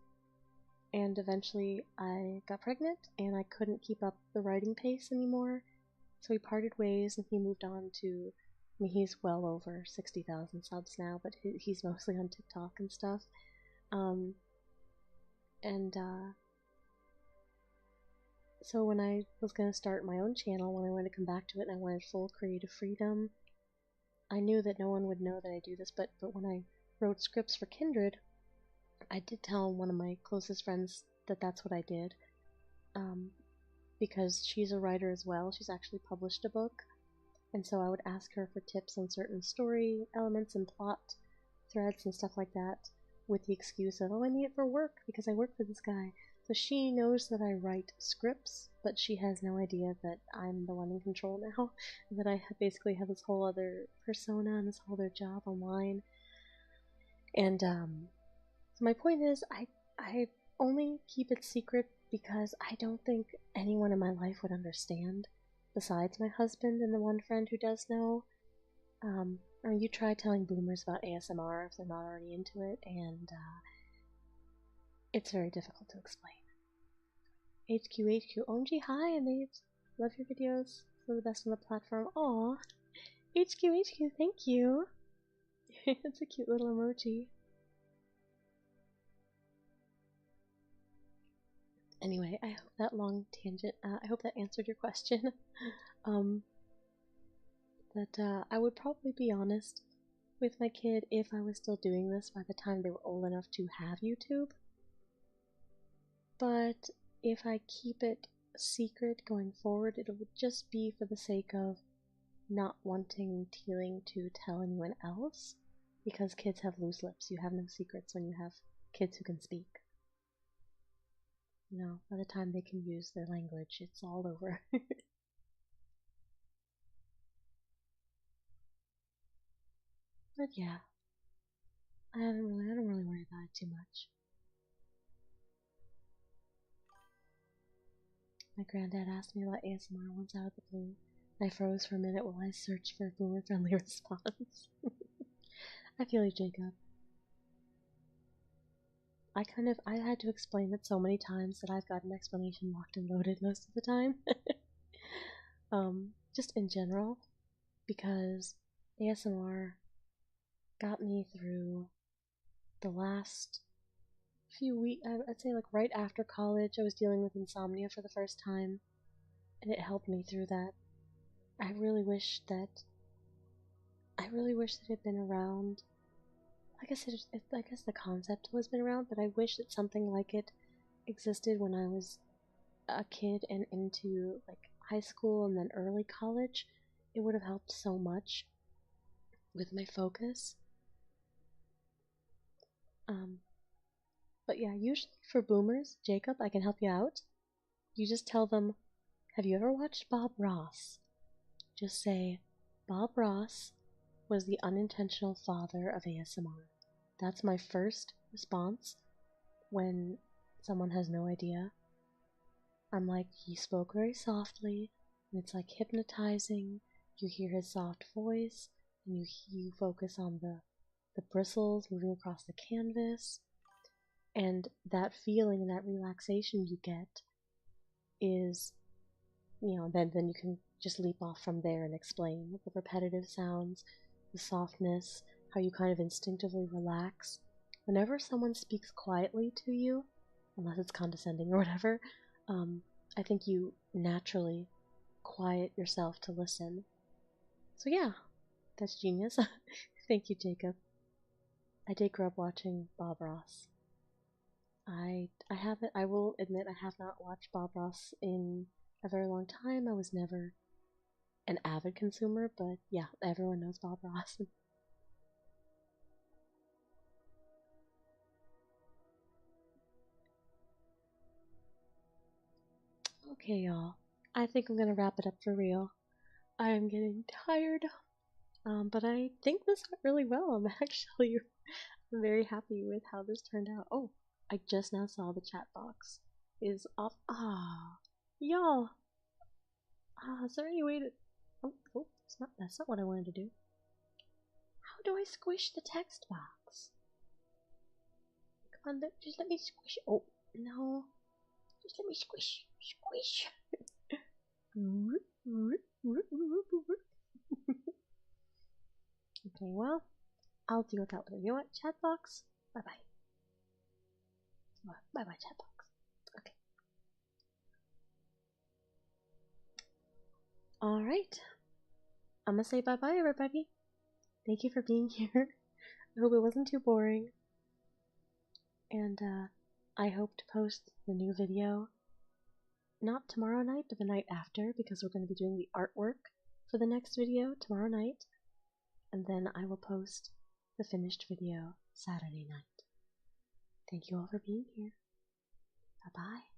[SPEAKER 1] And eventually I got pregnant, and I couldn't keep up the writing pace anymore, so we parted ways, and he moved on to, I mean, he's well over 60,000 subs now, but he's mostly on TikTok and stuff. So when I was going to start my own channel, when I wanted to come back to it and I wanted full creative freedom, I knew that no one would know that I do this, but when I wrote scripts for Kindred, I did tell one of my closest friends that that's what I did, because she's a writer as well. She's actually published a book, and so I would ask her for tips on certain story elements and plot threads and stuff like that, with the excuse of, oh, I need it for work because I work for this guy. So she knows that I write scripts, but she has no idea that I'm the one in control now, that I basically have this whole other persona and this whole other job online. And so my point is, I only keep it secret because I don't think anyone in my life would understand, besides my husband and the one friend who does know. I mean, you try telling boomers about ASMR if they're not already into it, and it's very difficult to explain. HQ, OMG, hi, babes. Love your videos. They're the best on the platform. Aw. HQ, thank you. It's a cute little emoji. Anyway, I hope that long tangent, I hope that answered your question. I would probably be honest with my kid if I was still doing this by the time they were old enough to have YouTube. But if I keep it secret going forward, it would just be for the sake of not wanting Teeling to tell anyone else, because kids have loose lips. You have no secrets when you have kids who can speak. You know, by the time they can use their language, it's all over. But yeah, I don't really worry about it too much. My granddad asked me about ASMR once out of the blue, and I froze for a minute while I searched for a boomer-friendly response. I feel you, Jacob. I had to explain it so many times that I've got an explanation locked and loaded most of the time. Just in general, because ASMR got me through the last few weeks. I'd say like right after college, I was dealing with insomnia for the first time, and it helped me through that. I really wish that it had been around. Like I said, I guess the concept has been around, but I wish that something like it existed when I was a kid and into like high school and then early college. It would have helped so much with my focus. But yeah, usually for boomers, Jacob, I can help you out. You just tell them, have you ever watched Bob Ross? Just say, Bob Ross was the unintentional father of ASMR. That's my first response when someone has no idea. I'm like, he spoke very softly, and it's like hypnotizing. You hear his soft voice, and you focus on the bristles moving across the canvas, and that feeling and that relaxation you get is then you can just leap off from there and explain the repetitive sounds, the softness, how you kind of instinctively relax. Whenever someone speaks quietly to you, unless it's condescending or whatever, I think you naturally quiet yourself to listen. So yeah, that's genius. Thank you, Jacob. I did grow up watching Bob Ross. I will admit I have not watched Bob Ross in a very long time. I was never an avid consumer, but yeah, everyone knows Bob Ross. Okay, y'all. I think I'm gonna wrap it up for real. I am getting tired, but I think this went really well. I'm actually very happy with how this turned out. Oh, I just now saw the chat box is off. Y'all. Is there any way to? Oh, it's not. That's not what I wanted to do. How do I squish the text box? Come on, just let me squish. Oh no, just let me squish. Okay, well, I'll deal with that later. You know what, chat box? Bye bye. Bye bye, chat box. Okay. Alright. I'm gonna say bye bye, everybody. Thank you for being here. I hope it wasn't too boring. And, I hope to post the new video not tomorrow night, but the night after, because we're going to be doing the artwork for the next video tomorrow night. And then I will post the finished video Saturday night. Thank you all for being here. Bye bye.